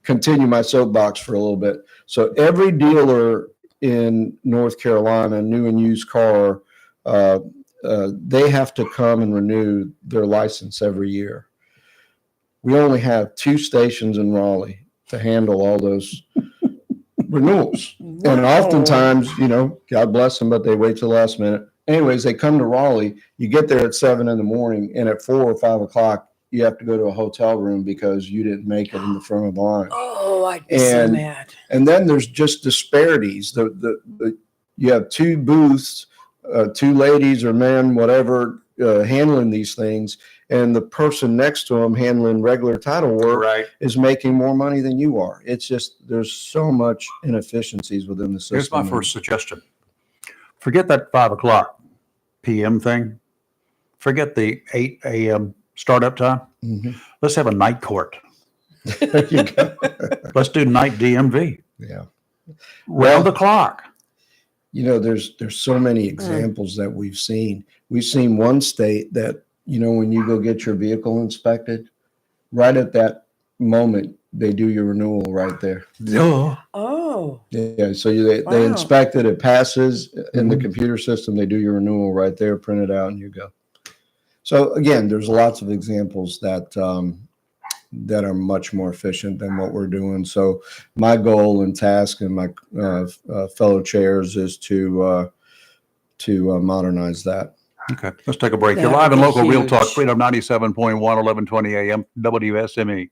continue my soapbox for a little bit. So every dealer in North Carolina, new and used car, they have to come and renew their license every year. We only have 2 stations in Raleigh to handle all those renewals. And oftentimes, God bless them, but they wait till the last minute. Anyways, they come to Raleigh, you get there at 7 a.m, and at 4 or 5 o'clock, you have to go to a hotel room because you didn't make it in the front of the line. Oh, I'd be so mad. And then there's just disparities. You have 2 booths, 2 ladies or men, whatever, handling these things, and the person next to them handling regular title work is making more money than you are. It's just, there's so much inefficiencies within the system. Here's my first suggestion. Forget that 5 o'clock PM thing. Forget the 8 a.m. startup time. Mhm. Let's have a night court. There you go. Let's do night DMV. Yeah. Round the clock. There's so many examples that we've seen. We've seen one state that, when you go get your vehicle inspected, right at that moment, they do your renewal right there. Oh, Yeah, so they Wow. inspect it, it passes in the computer system, they do your renewal right there, print it out, and you go. So again, there's lots of examples that are much more efficient than what we're doing. So my goal and task and my fellow chairs is to modernize that. Okay, let's take a break. You're That live would and be local, Real huge. Talk, Freedom 97.1, 1120 AM, WSME.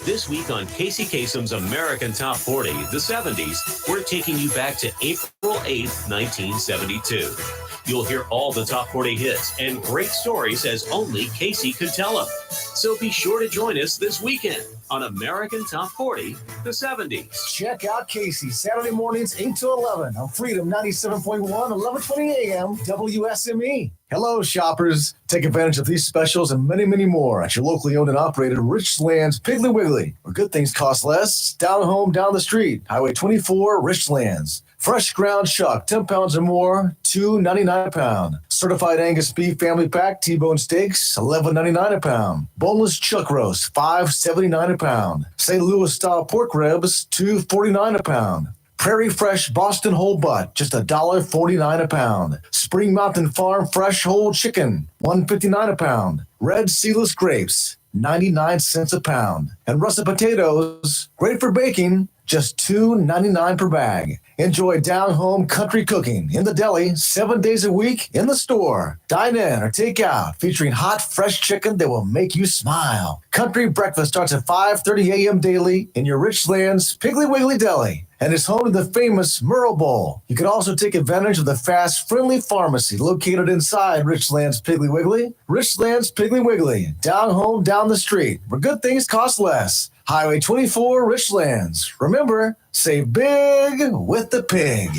This week on Casey Kasem's American Top 40, the 70s, we're taking you back to April 8th, 1972. You'll hear all the top 40 hits and great stories as only Casey could tell them. So be sure to join us this weekend on American Top 40, the 70s. Check out Casey Saturday mornings 8 to 11 on Freedom 97.1, 1120 AM, WSME. Hello, shoppers. Take advantage of these specials and many, many more at your locally owned and operated Richlands Piggly Wiggly, where good things cost less. Down home, down the street. Highway 24, Richlands. Fresh ground chuck, 10 pounds or more, $2.99 a pound. Certified Angus beef family pack, T-bone steaks, $11.99 a pound. Boneless chuck roast, $5.79 a pound. St. Louis style pork ribs, $2.49 a pound. Prairie Fresh Boston whole butt, just $1.49 a pound. Spring Mountain Farm fresh whole chicken, $1.59 a pound. Red seedless grapes, 99 cents a pound. And russet potatoes, great for baking, just $2.99 per bag. Enjoy down-home country cooking in the deli 7 days a week in the store. Dine in or take out, featuring hot, fresh chicken that will make you smile. Country breakfast starts at 5:30 a.m. daily in your Richlands Piggly Wiggly Deli and is home to the famous Merle Bowl. You can also take advantage of the fast, friendly pharmacy located inside Richlands Piggly Wiggly. Richlands Piggly Wiggly, down home, down the street, where good things cost less. Highway 24, Richlands. Remember, save big with the pig.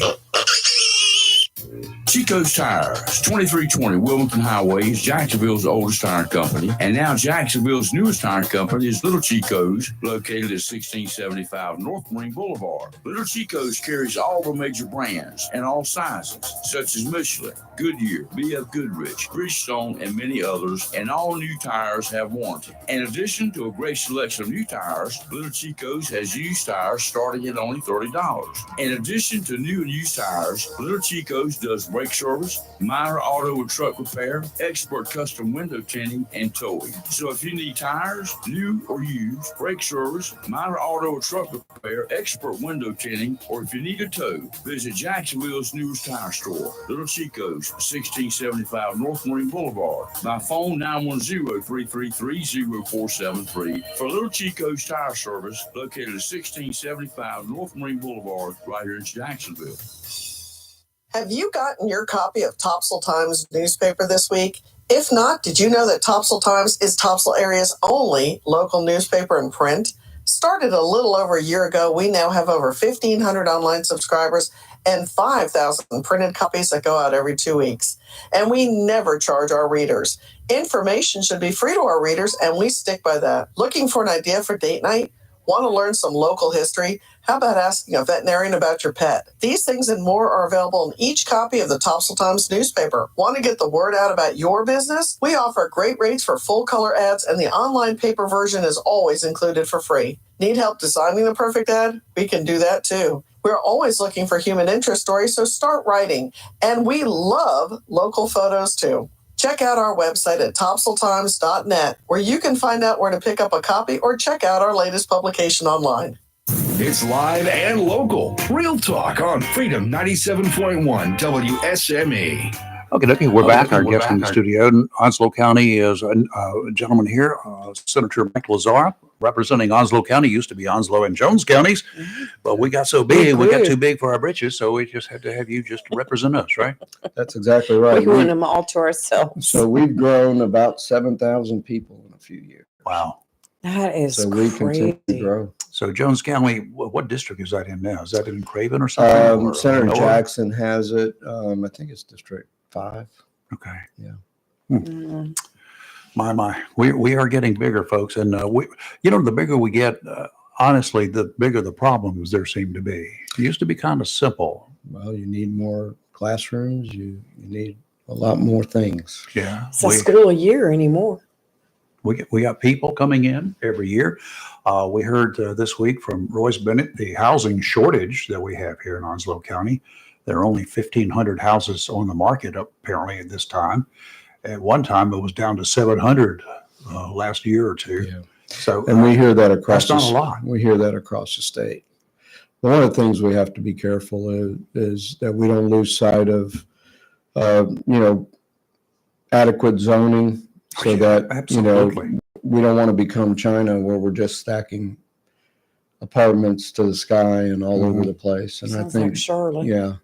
Chico's Tires, 2320 Wilmington Highway is Jacksonville's oldest tire company, and now Jacksonville's newest tire company is Little Chico's, located at 1675 North Marine Boulevard. Little Chico's carries all the major brands and all sizes, such as Michelin, Goodyear, BF Goodrich, Bridgestone, and many others, and all new tires have warranty. In addition to a great selection of new tires, Little Chico's has used tires starting at only $30. In addition to new and used tires, Little Chico's does brake service, minor auto and truck repair, expert custom window tinting, and towing. So if you need tires, new or used, brake service, minor auto or truck repair, expert window tinting, or if you need a tow, visit Jacksonville's newest tire store, Little Chico's, 1675 North Marine Boulevard. By phone 910-333-0473 for Little Chico's Tire Service, located at 1675 North Marine Boulevard, right here in Jacksonville. Have you gotten your copy of Topsail Times newspaper this week? If not, did you know that Topsail Times is Topsail area's only local newspaper in print? Started a little over a year ago, we now have over 1,500 online subscribers and 5,000 printed copies that go out every 2 weeks. And we never charge our readers. Information should be free to our readers, and we stick by that. Looking for an idea for date night? Want to learn some local history? How about asking a veterinarian about your pet? These things and more are available in each copy of the Topsail Times newspaper. Want to get the word out about your business? We offer great rates for full color ads, and the online paper version is always included for free. Need help designing the perfect ad? We can do that too. We're always looking for human interest stories, so start writing. And we love local photos too. Check out our website at topsailtimes.net, where you can find out where to pick up a copy or check out our latest publication online. It's live and local. Real talk on Freedom 97.1 WSME. Okay, we're back. Our guest in the studio in Onslow County is a gentleman here, Senator Mike Lazar, representing Onslow County. Used to be Onslow and Jones counties, but we got so big, we got too big for our britches, so we just had to have you just represent us, right? That's exactly right. We want them all to ourselves. So we've grown about 7,000 people in a few years. Wow. That is So we continue to crazy. grow. So Jones County, what district is that in now? Is that in Craven or something? Or Senator Noah? Jackson has it. I think it's District 5. Okay. Yeah. Mm. My. We are getting bigger, folks. And the bigger we get, honestly, the bigger the problems there seem to be. It used to be kind of simple. Well, you need more classrooms. You need a lot more things. Yeah. It's a school a year anymore. We got people coming in every year. We heard this week from Royce Bennett, the housing shortage that we have here in Onslow County. There are only 1,500 houses on the market apparently at this time. At one time, it was down to 700 last year or two. Yeah. So, And we hear that across. that's not a lot. We hear that across the state. One of the things we have to be careful is that we don't lose sight of, adequate zoning, so that Absolutely. we don't want to become China where we're just stacking apartments to the sky and all over the place. And Sounds I think, like Charlotte. yeah,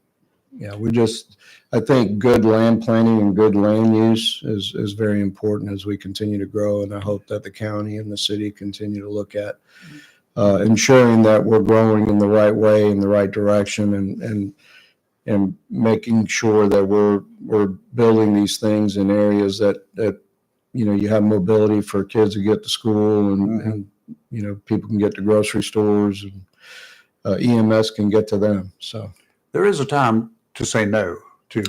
I think good land planning and good land use is very important as we continue to grow. And I hope that the county and the city continue to look at ensuring that we're growing in the right way, in the right direction, and making sure that we're building these things in areas that you have mobility for kids to get to school and people can get to grocery stores and EMS can get to them. So There is a time to say no to.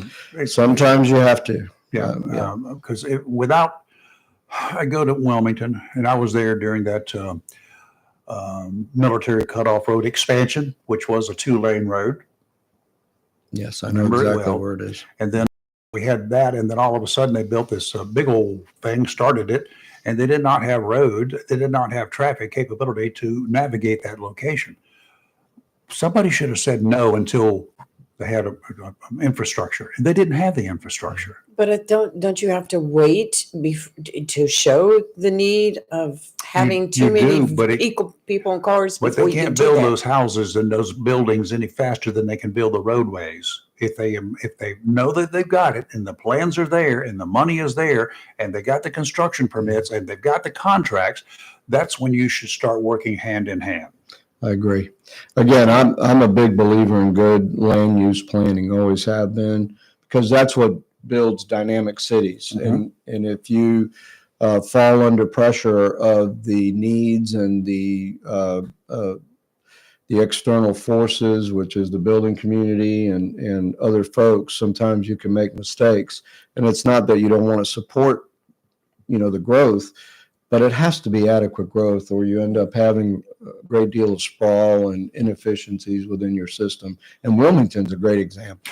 Sometimes you have to. Yeah. Because I go to Wilmington, and I was there during that military cutoff road expansion, which was a 2-lane road. Yes, I know Remember it exactly well. where it is. And then we had that, and then all of a sudden they built this big old thing, started it, and they did not have road, they did not have traffic capability to navigate that location. somebody should have said no until they had a infrastructure. They didn't have the infrastructure. But don't you have to wait to show the need of having too many people in cars? But they can't build those houses and those buildings any faster than they can build the roadways. If they know that they've got it and the plans are there and the money is there and they got the construction permits and they've got the contracts, that's when you should start working hand in hand. I agree. Again, I'm a big believer in good land use planning, always have been, because that's what builds dynamic cities. Mhm. And if you fall under pressure of the needs and the external forces, which is the building community and other folks, sometimes you can make mistakes. And it's not that you don't want to support, the growth, but it has to be adequate growth, or you end up having a great deal of sprawl and inefficiencies within your system. And Wilmington's a great example.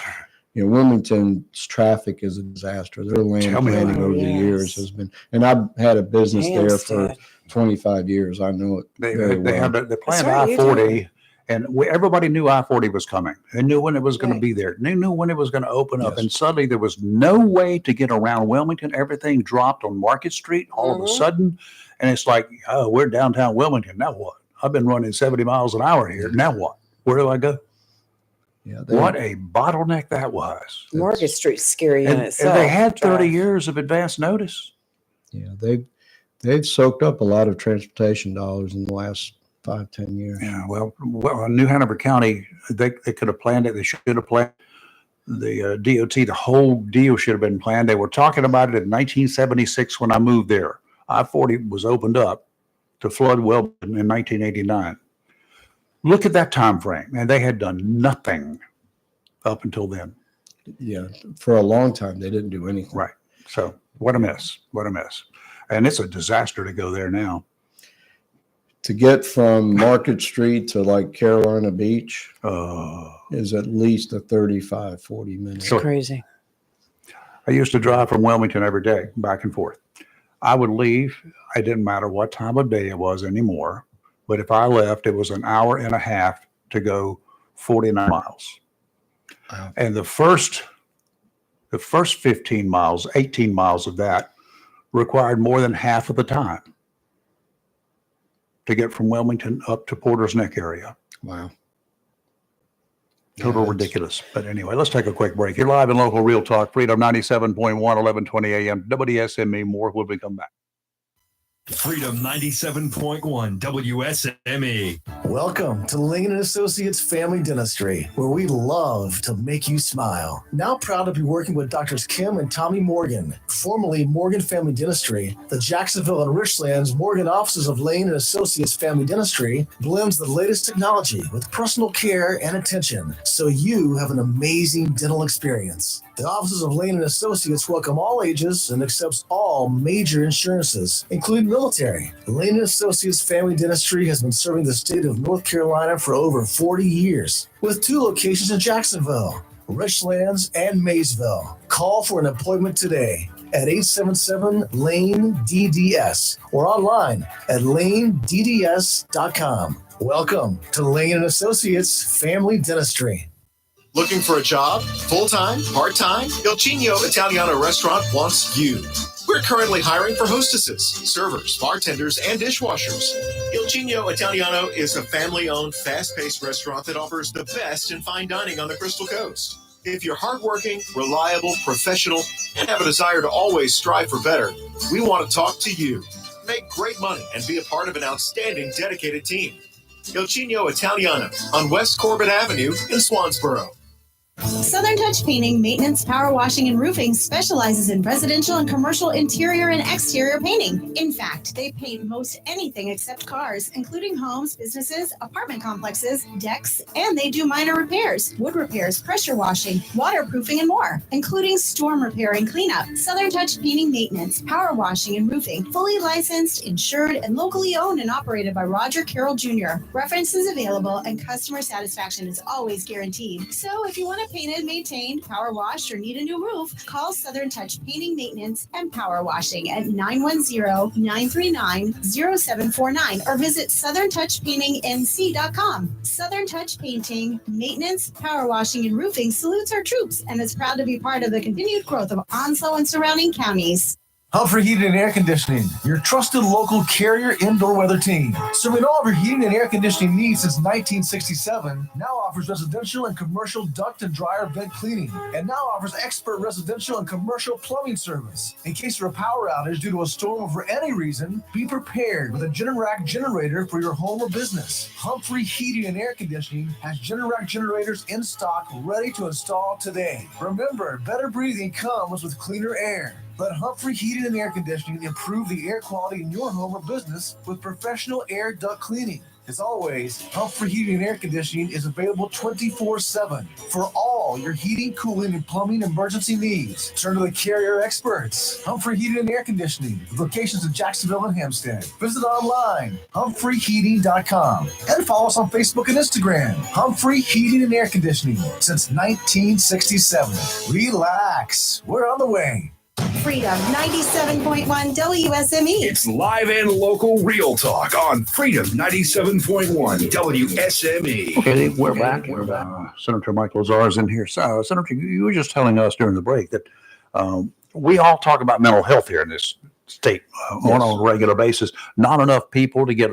Wilmington's traffic is a disaster. Their land planning over the years has been, and I've had a business there for 25 years. I know it very well. They have the planned I-40, and everybody knew I-40 was coming. They knew when it was going to be there. They knew when it was going to open up. And suddenly there was no way to get around Wilmington. Everything dropped on Market Street all of a sudden. And it's like, oh, we're downtown Wilmington. Now what? I've been running 70 miles an hour here. Now what? Where do I go? Yeah, what a bottleneck that was. Market Street's scary in itself. And they had 30 years of advance notice. Yeah, they've soaked up a lot of transportation dollars in the last 5-10 years. Yeah, well, New Hanover County, they could have planned it. They should have planned the DOT. The whole deal should have been planned. They were talking about it in 1976 when I moved there. I-40 was opened up to flood Wilmington in 1989. Look at that time frame, and they had done nothing up until then. Yeah, for a long time they didn't do anything. Right. So what a mess! What a mess! And it's a disaster to go there now. To get from Market Street to like Carolina Beach is at least a 35-40 minutes. It's crazy. I used to drive from Wilmington every day, back and forth. I would leave. It didn't matter what time of day it was anymore. But if I left, it was an hour and a half to go 49 miles. Wow. And the first 15 miles, 18 miles of that required more than half of the time to get from Wilmington up to Porter's Neck area. Wow. Total ridiculous. But anyway, let's take a quick break. You're live in local Real Talk, Freedom 97.1, 1120 a.m. WSME. More when we come back. Freedom 97.1 WSME. Welcome to Lane & Associates Family Dentistry, where we love to make you smile. Now proud to be working with Drs. Kim and Tommy Morgan, formerly Morgan Family Dentistry. The Jacksonville and Richlands Morgan offices of Lane & Associates Family Dentistry blends the latest technology with personal care and attention, so you have an amazing dental experience. The offices of Lane & Associates welcome all ages and accepts all major insurances, including military. Lane & Associates Family Dentistry has been serving the state of North Carolina for over 40 years, with 2 locations in Jacksonville, Richlands, and Maysville. Call for an appointment today at 877-LANE-DDS or online at lanedds.com. Welcome to Lane & Associates Family Dentistry. Looking for a job? Full-time? Part-time? Il Cigno Italiano Restaurant wants you. We're currently hiring for hostesses, servers, bartenders, and dishwashers. Il Cigno Italiano is a family-owned, fast-paced restaurant that offers the best in fine dining on the Crystal Coast. If you're hardworking, reliable, professional, and have a desire to always strive for better, we want to talk to you. Make great money and be a part of an outstanding, dedicated team. Il Cigno Italiano on West Corbett Avenue in Swansboro. Southern Touch Painting, Maintenance, Power Washing, and Roofing specializes in residential and commercial interior and exterior painting. In fact, they paint most anything except cars, including homes, businesses, apartment complexes, decks, and they do minor repairs, wood repairs, pressure washing, waterproofing, and more, including storm repair and cleanup. Southern Touch Painting, Maintenance, Power Washing, and Roofing, fully licensed, insured, and locally owned and operated by Roger Carroll Jr. References available and customer satisfaction is always guaranteed. So if you want to it painted, maintained, power washed, or need a new roof, call Southern Touch Painting, Maintenance, and Power Washing at 910-939-0749 or visit southerntouchpaintingnc.com. Southern Touch Painting, Maintenance, Power Washing, and Roofing salutes our troops and is proud to be part of the continued growth of Onslow and surrounding counties. Humphrey Heating and Air Conditioning, your trusted local Carrier indoor weather team. Serving all of your heating and air conditioning needs since 1967, now offers residential and commercial duct and dryer bed cleaning, and now offers expert residential and commercial plumbing service. In case of a power outage due to a storm or for any reason, be prepared with a Generac generator for your home or business. Humphrey Heating and Air Conditioning has Generac generators in stock ready to install today. Remember, better breathing comes with cleaner air. Let Humphrey Heating and Air Conditioning improve the air quality in your home or business with professional air duct cleaning. As always, Humphrey Heating and Air Conditioning is available 24/7 for all your heating, cooling, and plumbing emergency needs. Turn to the Carrier experts. Humphrey Heating and Air Conditioning, with locations in Jacksonville and Hampstead. Visit online, humphreyheating.com, and follow us on Facebook and Instagram. Humphrey Heating and Air Conditioning since 1967. Relax, we're on the way. Freedom 97.1 WSME. It's live and local real talk on Freedom 97.1 WSME. Okay, we're back. Senator Mike Lazar is in here. So, Senator, you were just telling us during the break that we all talk about mental health here in this state on a regular basis. Not enough people to get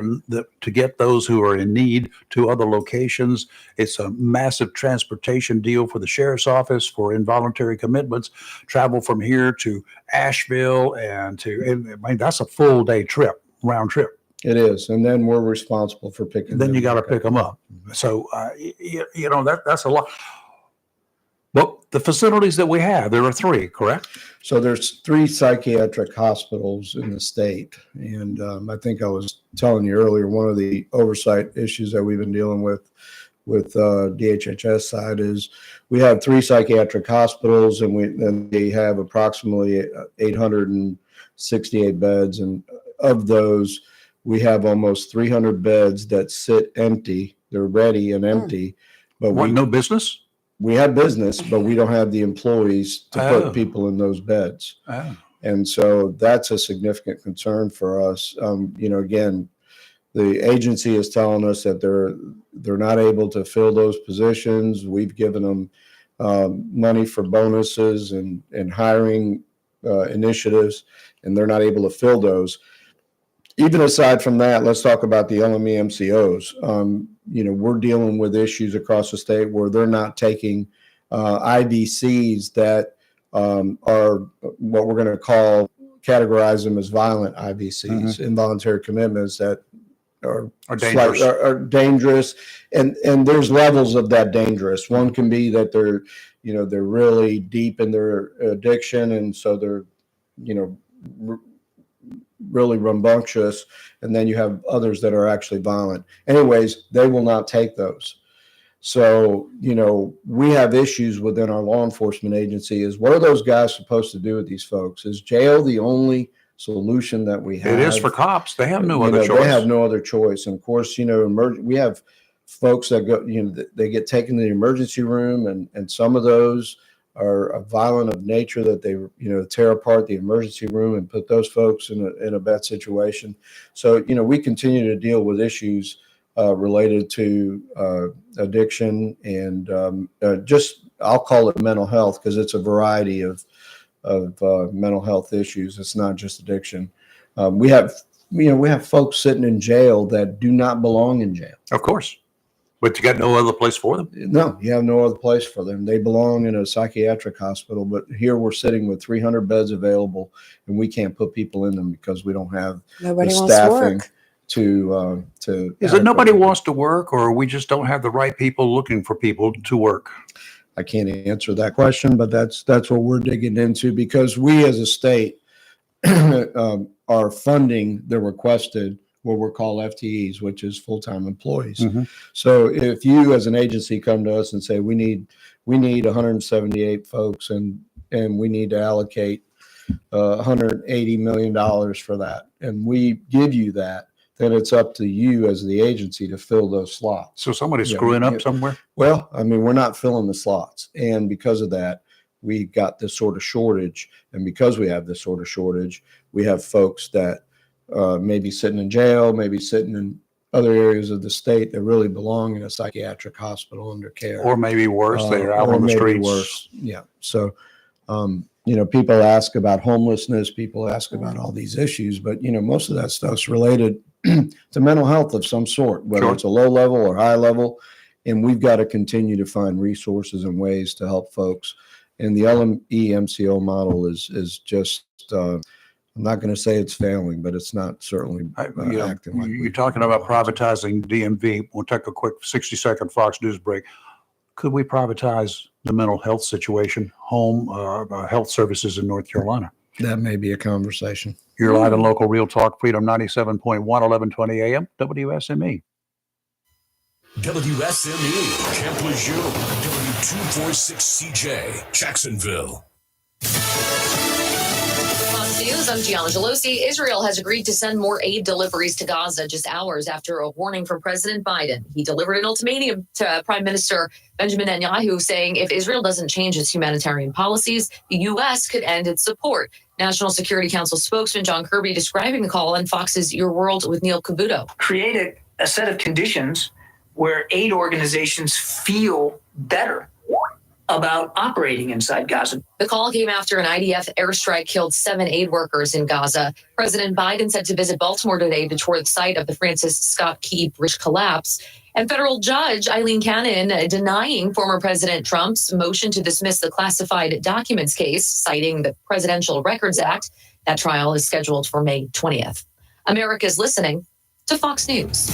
those who are in need to other locations. It's a massive transportation deal for the sheriff's office for involuntary commitments. Travel from here to Asheville and that's a full day trip, round trip. It is, and then we're responsible for picking. Then you got to pick them up. So that's a lot. But the facilities that we have, there are 3, correct? So there's 3 psychiatric hospitals in the state. And I think I was telling you earlier, one of the oversight issues that we've been dealing with DHHS side is we have 3 psychiatric hospitals, and they have approximately 868 beds. And of those, we have almost 300 beds that sit empty. They're ready and empty. But no business? We have business, but we don't have the employees to put people in those beds. And so that's a significant concern for us. Again, the agency is telling us that they're not able to fill those positions. We've given them money for bonuses and hiring initiatives, and they're not able to fill those. Even aside from that, let's talk about the LME MCOs. We're dealing with issues across the state where they're not taking IVCs that are what we're going to categorize them as violent IVCs, involuntary commitments that are dangerous. Are dangerous, and there's levels of that dangerous. One can be that they're really deep in their addiction, and so they're really rambunctious, and then you have others that are actually violent. Anyways, they will not take those. So, we have issues within our law enforcement agency is what are those guys supposed to do with these folks? Is jail the only solution that we have? It is for cops. They have no other choice. They have no other choice. And of course, we have folks that go, they get taken to the emergency room, and some of those are violent of nature that they tear apart the emergency room and put those folks in a bad situation. So we continue to deal with issues related to addiction and I'll call it mental health, because it's a variety of mental health issues. It's not just addiction. We have folks sitting in jail that do not belong in jail. Of course. But you got no other place for them? No, you have no other place for them. They belong in a psychiatric hospital, but here we're sitting with 300 beds available, and we can't put people in them because we don't have the staffing to. Is it nobody wants to work, or we just don't have the right people looking for people to work? I can't answer that question, but that's what we're digging into, because we as a state are funding the requested what we're called FTEs, which is full-time employees. So if you as an agency come to us and say, we need 178 folks and we need to allocate $180 million for that, and we give you that, then it's up to you as the agency to fill those slots. So somebody's Yeah, screwing yeah. up somewhere? Well, I mean, we're not filling the slots. And because of that, we got this sort of shortage. And because we have this sort of shortage, we have folks that may be sitting in jail, maybe sitting in other areas of the state that really belong in a psychiatric hospital under care. Or maybe worse, they're out or on the maybe streets. worse. Yeah. So, people ask about homelessness, people ask about all these issues, but, most of that stuff's related to mental health of some sort, whether Sure. it's a low level or high level. And we've got to continue to find resources and ways to help folks. And the LME MCO model is just, I'm not going to say it's failing, but it's not certainly acting like You're talking about privatizing DMV. We'll take a quick 60-second Fox News break. Could we privatize the mental health situation, home health services in North Carolina? that may be a conversation. You're live and local, Real Talk, Freedom 97.1, 1120 AM, WSME. WSME, Camp Lejeune, W246CJ, Jacksonville. Fox News, I'm Gianna Gelosi. Israel has agreed to send more aid deliveries to Gaza just hours after a warning from President Biden. He delivered an ultimatum to Prime Minister Benjamin Netanyahu saying if Israel doesn't change its humanitarian policies, the U.S. could end its support. National Security Council spokesman John Kirby describing the call on Fox's Your World with Neil Cavuto. Create a set of conditions where aid organizations feel better about operating inside Gaza. The call came after an IDF airstrike killed 7 aid workers in Gaza. President Biden said to visit Baltimore today to tour the site of the Francis Scott Key Bridge collapse. And federal judge Eileen Cannon denying former President Trump's motion to dismiss the classified documents case, citing the Presidential Records Act. That trial is scheduled for May 20th. America's listening to Fox News.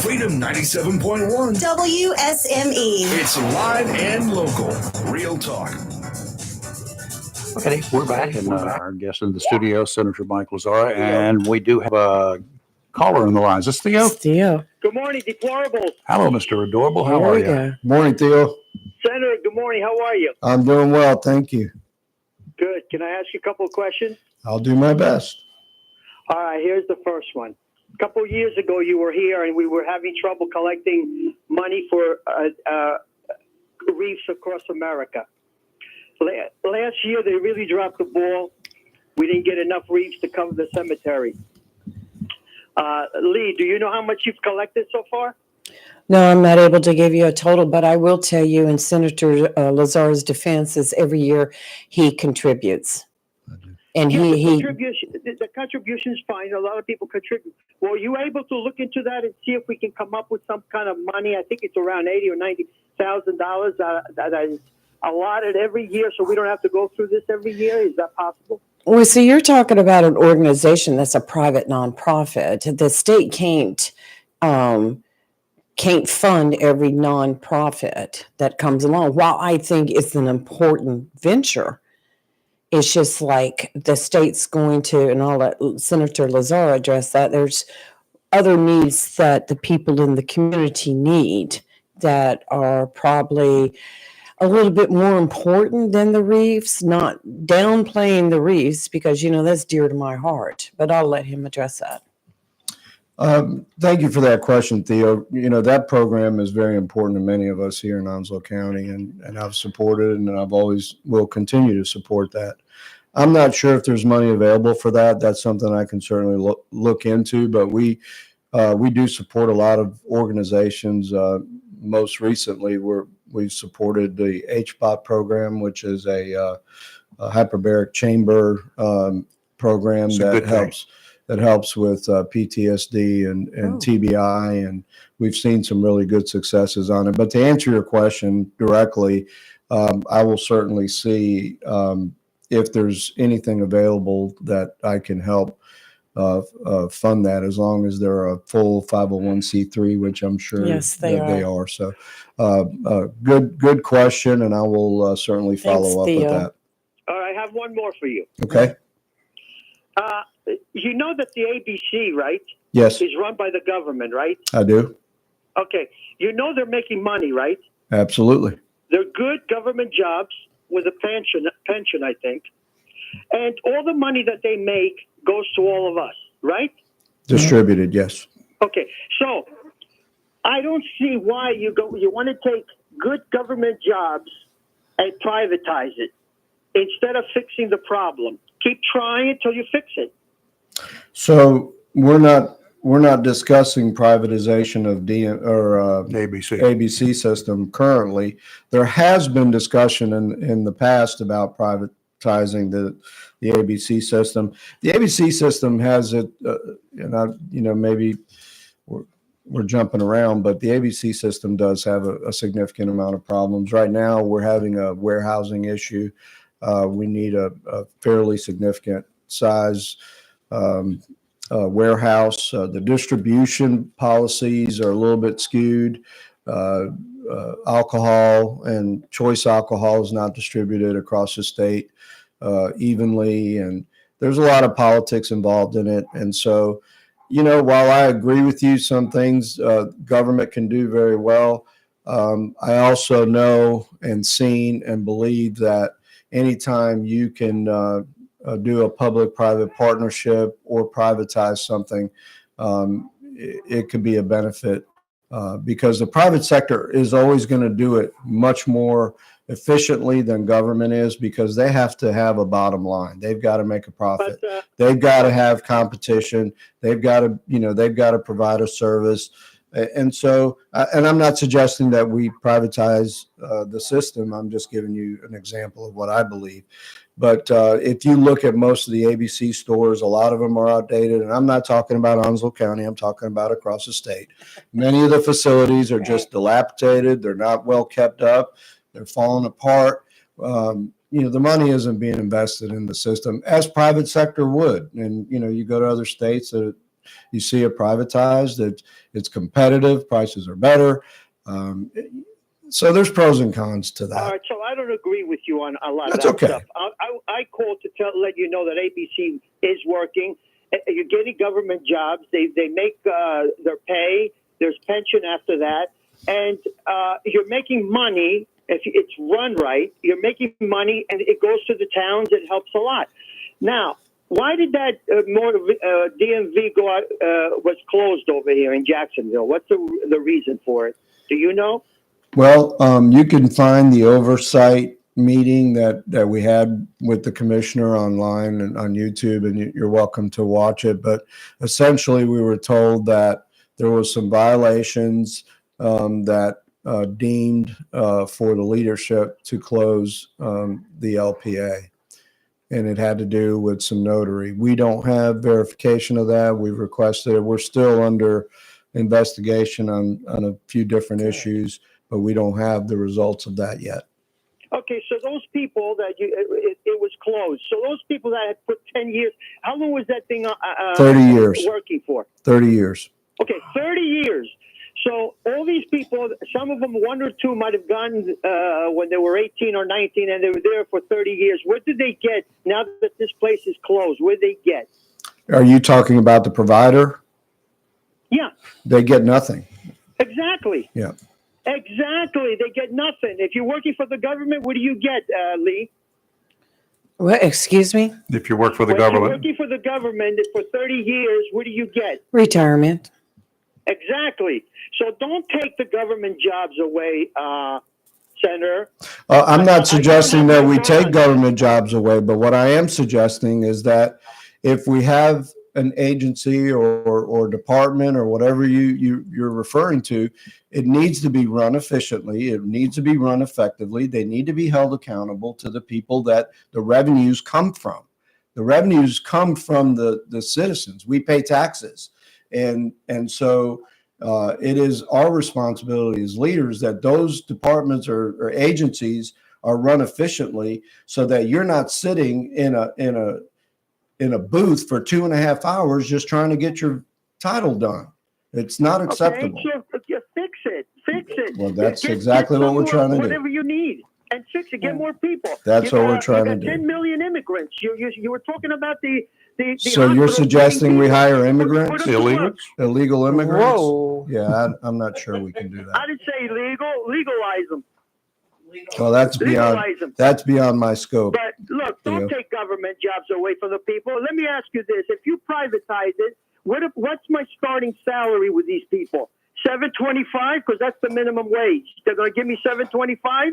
Freedom 97.1. WSME. It's live and local. Real talk. Okay, we're back, and our guest in the studio, Senator Mike Lazzara, and we do have a caller in the line. Is this Theo? Theo. Good morning, deplorables. Hello, Mr. Adorable. How There are we you? go. Morning, Theo. Senator, good morning. How are you? I'm doing well. Thank you. Good. Can I ask you a couple of questions? I'll do my best. All right, here's the first one. A couple of years ago, you were here and we were having trouble collecting money for reefs across America. Last year, they really dropped the ball. We didn't get enough reefs to cover the cemetery. Lee, do you know how much you've collected so far? No, I'm not able to give you a total, but I will tell you in Senator Lazzara's defense is every year he contributes. And Yeah, he the contribution is fine. A lot of people contribute. Were you able to look into that and see if we can come up with some kind of money? I think it's around $80,000 or $90,000 that is allotted every year, so we don't have to go through this every year. Is that possible? Well, so you're talking about an organization that's a private nonprofit. The state can't fund every nonprofit that comes along. While I think it's an important venture, it's just like the state's going to, and I'll let Senator Lazzara address that. There's other needs that the people in the community need that are probably a little bit more important than the reefs, not downplaying the reefs because, that's dear to my heart, but I'll let him address that. Thank you for that question, Theo. That program is very important to many of us here in Onslow County, and I've supported it, and I've always will continue to support that. I'm not sure if there's money available for that. That's something I can certainly look into, but we do support a lot of organizations. Most recently, we've supported the HBOT program, which is a hyperbaric chamber program that helps with PTSD and TBI, and we've seen some really good successes on it. But to answer your question directly, I will certainly see if there's anything available that I can help fund that, as long as they're a full 501c3, which I'm sure Yes, that they are. are. So good question, and I will certainly follow up with Theo. that. All right, I have one more for you. Okay. You know that the ABC, right? Yes. Is run by the government, right? I do. Okay. You know they're making money, right? Absolutely. They're good government jobs with a pension, I think. And all the money that they make goes to all of us, right? Distributed, yes. Okay, so I don't see why you want to take good government jobs and privatize it instead of fixing the problem. Keep trying until you fix it. So we're not discussing privatization of ABC system currently. There has been discussion in the past about privatizing the ABC system. The ABC system has it, maybe we're jumping around, but the ABC system does have a significant amount of problems. Right now, we're having a warehousing issue. We need a fairly significant size warehouse. The distribution policies are a little bit skewed. Alcohol and choice alcohol is not distributed across the state evenly, and there's a lot of politics involved in it. And so, while I agree with you, some things government can do very well. I also know and seen and believe that anytime you can do a public-private partnership or privatize something, it could be a benefit because the private sector is always going to do it much more efficiently than government is because they have to have a bottom line. They've got to make a profit. They've got to have competition. They've got to provide a service. And so, and I'm not suggesting that we privatize the system. I'm just giving you an example of what I believe. But if you look at most of the ABC stores, a lot of them are outdated. And I'm not talking about Onslow County. I'm talking about across the state. Many of the facilities are just dilapidated. They're not well kept up. They're falling apart. The money isn't being invested in the system as private sector would. And, you go to other states that you see it privatized, it's competitive, prices are better. So there's pros and cons to that. All right, so I don't agree with you on a lot That's of that okay. stuff. I called to let you know that ABC is working. You're getting government jobs. They make their pay. There's pension after that. And you're making money. If it's run right, you're making money, and it goes to the towns. It helps a lot. Now, why did that DMV go out, was closed over here in Jacksonville? What's the reason for it? Do you know? Well, you can find the oversight meeting that we had with the commissioner online and on YouTube, and you're welcome to watch it. But essentially, we were told that there was some violations that deemed for the leadership to close the LPA. And it had to do with some notary. We don't have verification of that. We've requested it. We're still under investigation on a few different issues, but we don't have the results of that yet. Okay, so those people that it was closed. So those people that had put 10 years, how long was that thing 30 years. working for? 30 years. Okay, 30 years. So all these people, some of them, one or two might have gone when they were 18 or 19 and they were there for 30 years. What did they get now that this place is closed? What did they get? Are you talking about the provider? Yeah. They get nothing. Exactly. Yeah. Exactly. They get nothing. If you're working for the government, what do you get, Lee? What? Excuse me? If you work for the When government. you're working for the government for 30 years, what do you get? Retirement. Exactly. So don't take the government jobs away, Senator. I'm not suggesting that we take government jobs away, but what I am suggesting is that if we have an agency or department or whatever you're referring to, it needs to be run efficiently. It needs to be run effectively. They need to be held accountable to the people that the revenues come from. The revenues come from the citizens. We pay taxes. And so it is our responsibility as leaders that those departments or agencies are run efficiently so that you're not sitting in a booth for 2.5 hours just trying to get your title done. It's not acceptable. Okay, so you fix it. Fix it. Well, that's exactly what we're trying to do. Whatever you need. And fix it. Get more people. That's what we're trying to do. 10 million immigrants. You were talking about the So you're suggesting we hire immigrants? Illegals? Illegal immigrants? Whoa. Yeah, I'm not sure we can do that. I didn't say illegal. Legalize them. Well, that's Legalize them. beyond my scope. But look, don't Yeah. take government jobs away from the people. Let me ask you this: if you privatize it, what's my starting salary with these people? $7.25, because that's the minimum wage. They're going to give me $7.25.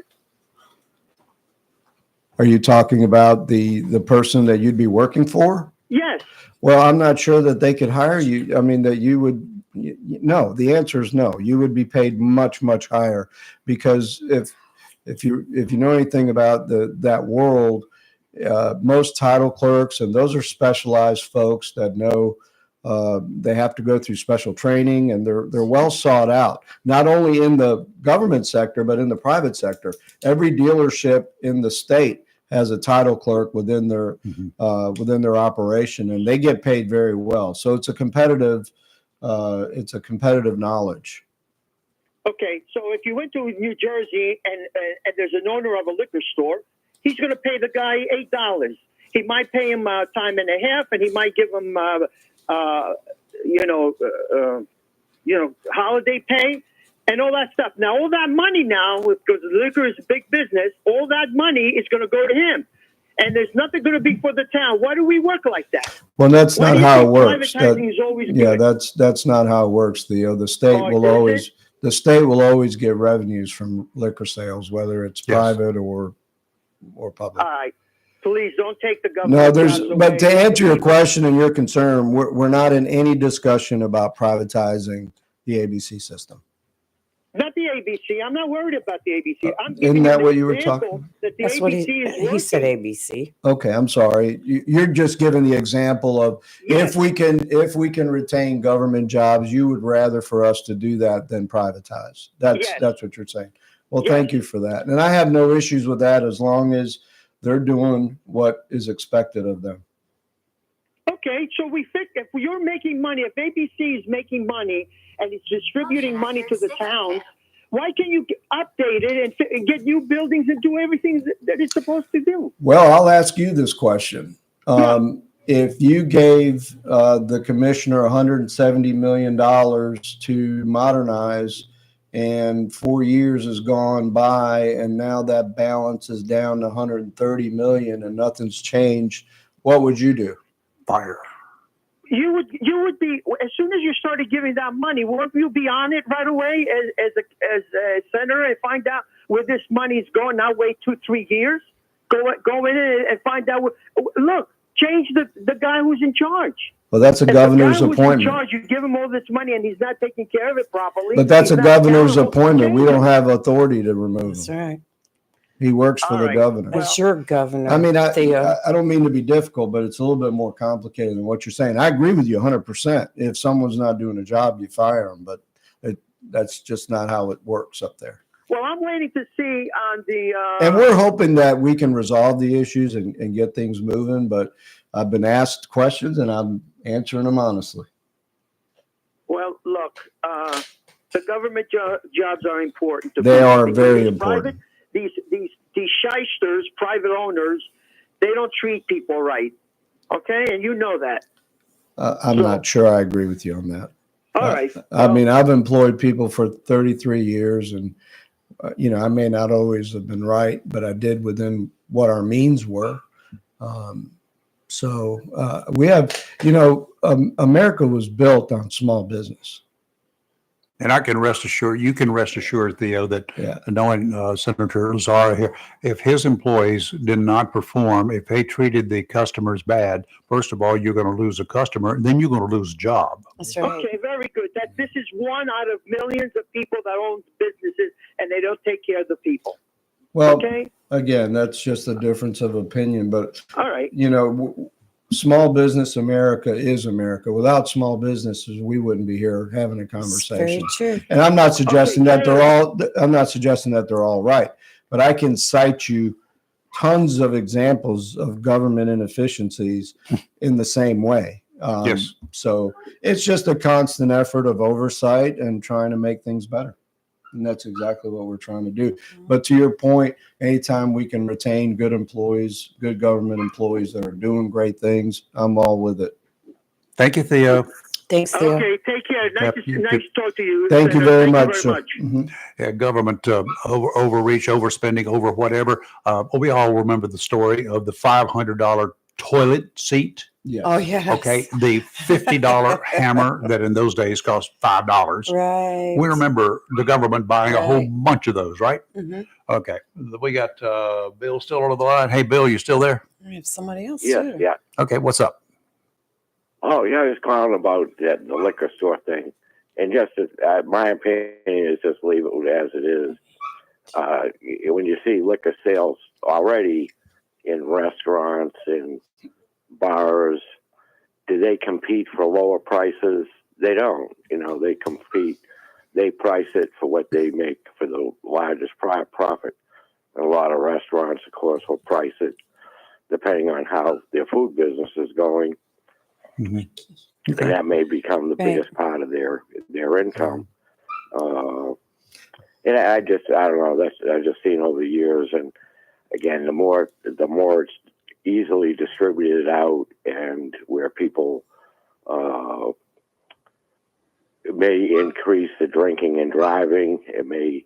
Are you talking about the person that you'd be working for? Yes. Well, I'm not sure that they could hire you. I mean, that you would. No, the answer is no. You would be paid much, much higher, because if you know anything about that world, most title clerks, and those are specialized folks that know they have to go through special training, and they're well sought out, not only in the government sector but in the private sector. Every dealership in the state has a title clerk within their operation, and they get paid very well. So it's a competitive knowledge. Okay, so if you went to New Jersey and there's an owner of a liquor store, he's going to pay the guy $8. He might pay him time and a half, and he might give him holiday pay and all that stuff. Now, all that money now, because liquor is a big business, all that money is going to go to him. And there's nothing going to be for the town. Why do we work like that? Well, that's Why not do you how it think works. privatizing is always Yeah, good? that's not how it works, Theo. The state will always get revenues from liquor sales, whether it's private or public. All right. Please don't take the government. No, jobs away. but to answer your question and your concern, we're not in any discussion about privatizing the ABC system. Not the ABC. I'm not worried about the ABC. I'm Isn't giving that an what you were example talking? that the That's what ABC is he working. said. ABC. Okay, I'm sorry. You're just giving the example of if we can retain government jobs, you would rather for us to do that than privatize. That's what you're saying. Well, thank you for that. And I have no issues with that as long as they're doing what is expected of them. Okay, so we think if you're making money, if ABC is making money and it's distributing money to the towns, why can't you update it and get new buildings and do everything that it's supposed to do? Well, I'll ask you this question. If you gave the commissioner $170 million to modernize, and 4 years has gone by, and now that balance is down to $130 million and nothing's changed, what would you do? Fire. You would be, as soon as you started giving that money, won't you be on it right away as a senator and find out where this money is going? Not wait 2-3 years. Go in and find out. Look, change the guy who's in charge. Well, that's a governor's The guy who's in appointment. charge, you give him all this money and he's not taking care of it properly. But that's he's a not governor's accountable. appointment. We Change don't him. have authority to remove That's him. right. He works for All the right. governor. It's your governor. I mean, Theo. I don't mean to be difficult, but it's a little bit more complicated than what you're saying. I agree with you 100%. If someone's not doing a job, you fire them, but that's just not how it works up there. Well, I'm waiting to see on the. And we're hoping that we can resolve the issues and get things moving, but I've been asked questions and I'm answering them honestly. Well, look, the government jobs are important. To They people are because very these important. These shysters, private owners, they don't treat people right. Okay, and you know that. I'm not sure I agree with you on that. All right. I mean, I've employed people for 33 years and, I may not always have been right, but I did within what our means were. We have, America was built on small business. And you can rest assured, Theo, that knowing Senator Lazara here, if his employees did not perform, if they treated the customers bad, first of all, you're going to lose a customer, and then you're going to lose a job. That's right. Okay, very good. This is one out of millions of people that own businesses and they don't take care of the people. Well, okay. Again, that's just a difference of opinion, but All right. Small business America is America. Without small businesses, we wouldn't be here having a conversation. Very true. And I'm not suggesting that they're all right, but I can cite you tons of examples of government inefficiencies in the same way. Yes. So it's just a constant effort of oversight and trying to make things better. And that's exactly what we're trying to do. But to your point, anytime we can retain good employees, good government employees that are doing great things, I'm all with it. Thank you, Theo. Thanks, Dale. Okay, take care. Nice, Yep, you nice too. to talk to you. Thank you And, very thank much, you sir. very much. Mhm. Yeah, government overreach, overspending, over whatever. We all remember the story of the $500 toilet seat. Yes. Oh, yes. Okay, the $50 hammer that in those days cost $5. Right. We remember the government buying a whole Right. bunch of those, right? Mhm. Okay, we got Bill still on the line. Hey, Bill, you still there? We have somebody else Yes, too. yeah. Okay, what's up? Oh, yeah, I was calling about the liquor store thing. And just my opinion is just leave it as it is. When you see liquor sales already in restaurants and bars, do they compete for lower prices? They don't. You know, they compete. They price it for what they make for the largest profit. And a lot of restaurants, of course, will price it depending on how their food business is going. Mm-hmm. And that may become the Right. biggest part of their income. And I don't know. I've just seen over the years, and again, the more it's easily distributed out, and where people it may increase the drinking and driving. It may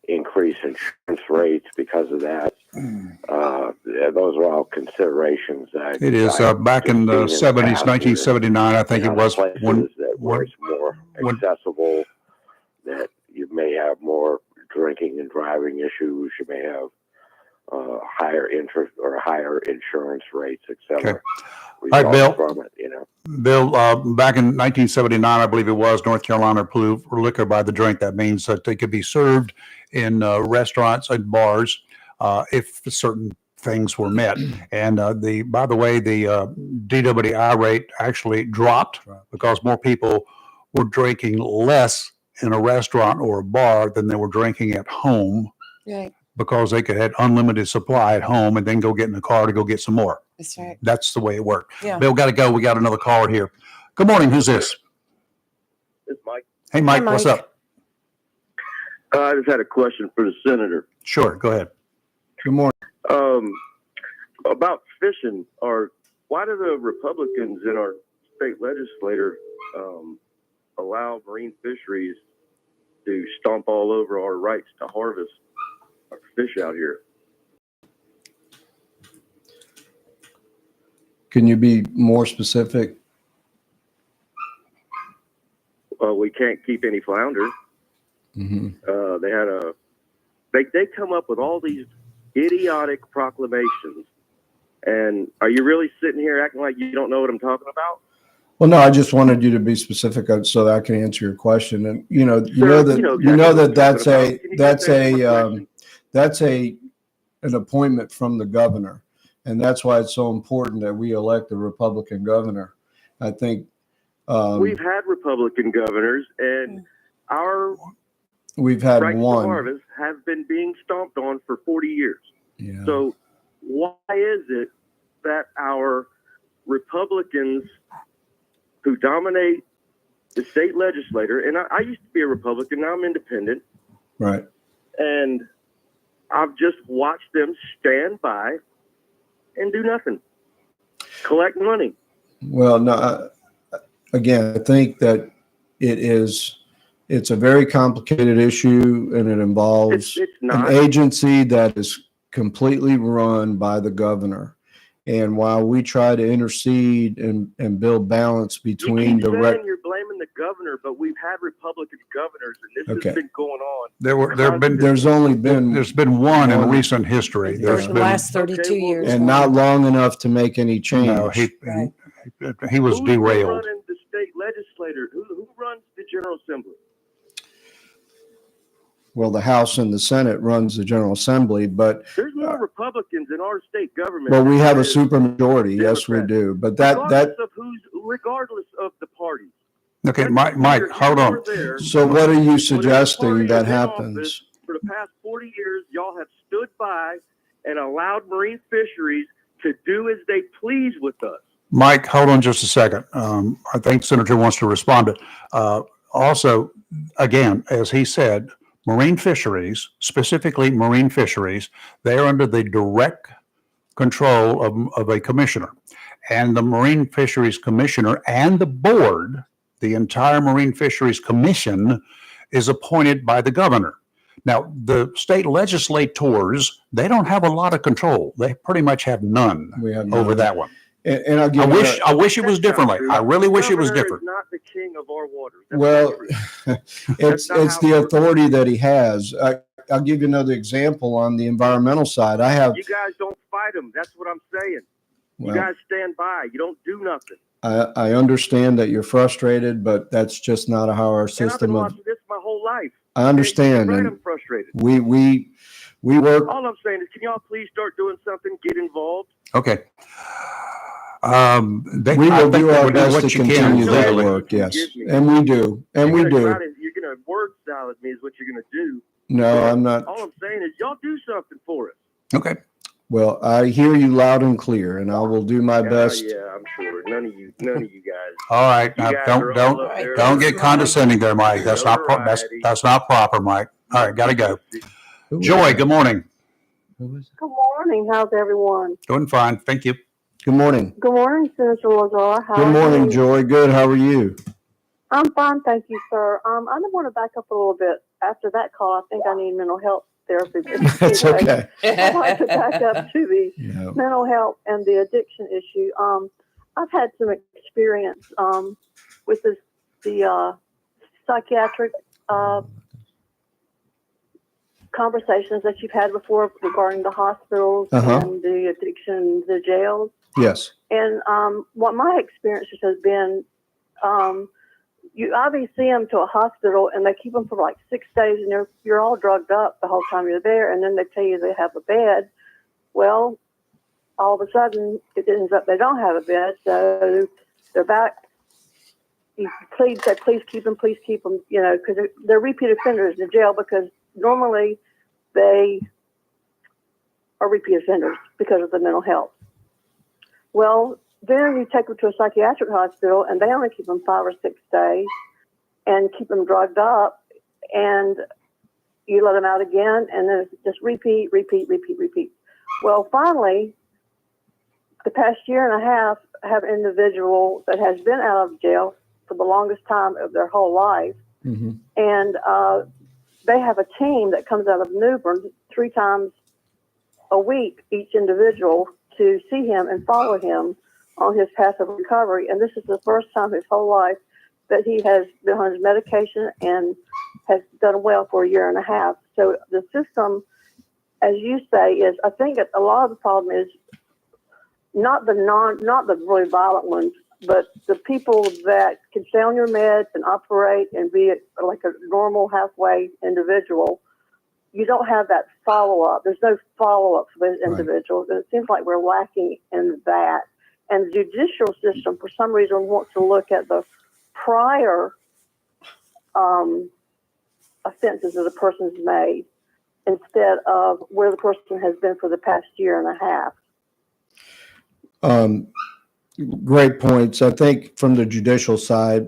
increase insurance rates because of that. Those are all considerations. It is back in the 70s, 1979, I think it was when where it's more accessible, that you may have more drinking and driving issues. You may have higher interest or higher insurance rates, etc. Okay. All right, Bill. From it, you know. Bill, back in 1979, I believe it was, North Carolina approved liquor by the drink. That means that they could be served in restaurants and bars if certain things were met. And by the way, the DWI rate actually dropped because more people were drinking less in a restaurant or a bar than they were drinking at home, Right. because they could have unlimited supply at home and then go get in the car to go get some more. That's right. That's the way it worked. Yeah. Bill, got to go. We got another caller here. Good morning. Who's this? It's Mike. Hey, Mike. What's up? I just had a question for the senator. Sure. Go ahead. Good morning. About fishing, why do the Republicans in our state legislature allow marine fisheries to stomp all over our rights to harvest our fish out here? Can you be more specific? We can't keep any flounder. Mm-hmm. They come up with all these idiotic proclamations. And are you really sitting here acting like you don't know what I'm talking about? Well, no, I just wanted you to be specific so that I can answer your question. And you know that's an appointment from the governor, and that's why it's so important that we elect a Republican governor. I think we've had Republican governors, and our we've had rights one. to harvest have been being stomped on for 40 years. Yeah. So why is it that our Republicans who dominate the state legislature, and I used to be a Republican, now I'm independent, Right. and I've just watched them stand by and do nothing, collect money. Well, no. Again, I think that it's a very complicated issue, and it involves It's an not. agency that is completely run by the governor. And while we try to intercede and build balance between You keep saying you're blaming the governor, but we've had Republican governors, and this Okay. has been going on. there's been one in recent history. For There's the been, last 32 years. and not long enough to make any change. no, he was Who's derailed. running the state legislature? Who runs the General Assembly? Well, the House and the Senate runs the General Assembly, but There's more Republicans in our state government. we have a than supermajority. Yes, we do. But that regardless of the party. Okay, Mike, hold on. so what are you suggesting that happens? For the past 40 years, y'all have stood by and allowed marine fisheries to do as they please with us. Mike, hold on just a second. I think Senator wants to respond. But also, again, as he said, marine fisheries, specifically marine fisheries, they are under the direct control of a commissioner. And the Marine Fisheries Commissioner and the board The entire Marine Fisheries Commission is appointed by the governor. Now, the state legislators, they don't have a lot of control. They pretty much have none over that one. And I'll give I wish it was differently. I really wish it was different. Not the king of our waters. Well, it's the authority that he has. I'll give you another example on the environmental side. You guys don't fight them. That's what I'm saying. Well, you guys stand by. You don't do nothing. I understand that you're frustrated, but that's just not how our And I've been system of. watching this my whole life. I understand. Right, and I'm frustrated. We work. All I'm saying is, can y'all please start doing something? Get involved. Okay. We will do our best to continue that work. Yes, and we do, and we do. You're gonna word salad me is what you're gonna do. No, I'm not. All I'm saying is, y'all do something for us. Okay. Well, I hear you loud and clear, and I will do my best. Yeah, I'm sure. None of you guys. All right. Now, You guys are all up there. don't get condescending there, Mike. That's not that's not proper, Mike. All right, gotta go. Joy, good morning. Good morning. How's everyone? Doing fine. Thank you. Good morning. Good morning, Senator Lazar. How Good are morning, you? Joy. Good. How are you? I'm fine, thank you, sir. I want to back up a little bit. After that call, I think I need mental health therapy. That's okay. I'd like to back up to the mental health and the addiction issue. I've had some experience with the psychiatric conversations that you've had before regarding the hospitals and the addiction, the jails. Yes. And what my experiences has been, you obviously see them to a hospital and they keep them for like 6 days and you're all drugged up the whole time you're there, and then they tell you they have a bed. Well, all of a sudden it ends up they don't have a bed, so they're back. You please keep them, you know, because they're repeat offenders in jail, because normally they are repeat offenders because of the mental health. Well, then you take them to a psychiatric hospital and they only keep them 5 or 6 days and keep them drugged up, and you let them out again, and then it's just repeat. Well, finally, the past year and a half, I have an individual that has been out of jail for the longest time of their whole life. Mm-hmm. And they have a team that comes out of New Bern 3 times a week, each individual, to see him and follow him on his path of recovery. And this is the first time his whole life that he has been on his medication and has done well for a year and a half. So the system, as you say, is, I think a lot of the problem is not the really violent ones, but the people that can stay on your meds and operate and be like a normal halfway individual. You don't have that follow-up. There's no follow-up for those individuals. And it seems like we're lacking in that. And the judicial system, for some reason, wants to look at the prior offenses that the person's made instead of where the person has been for the past year and a half. Great points. I think from the judicial side,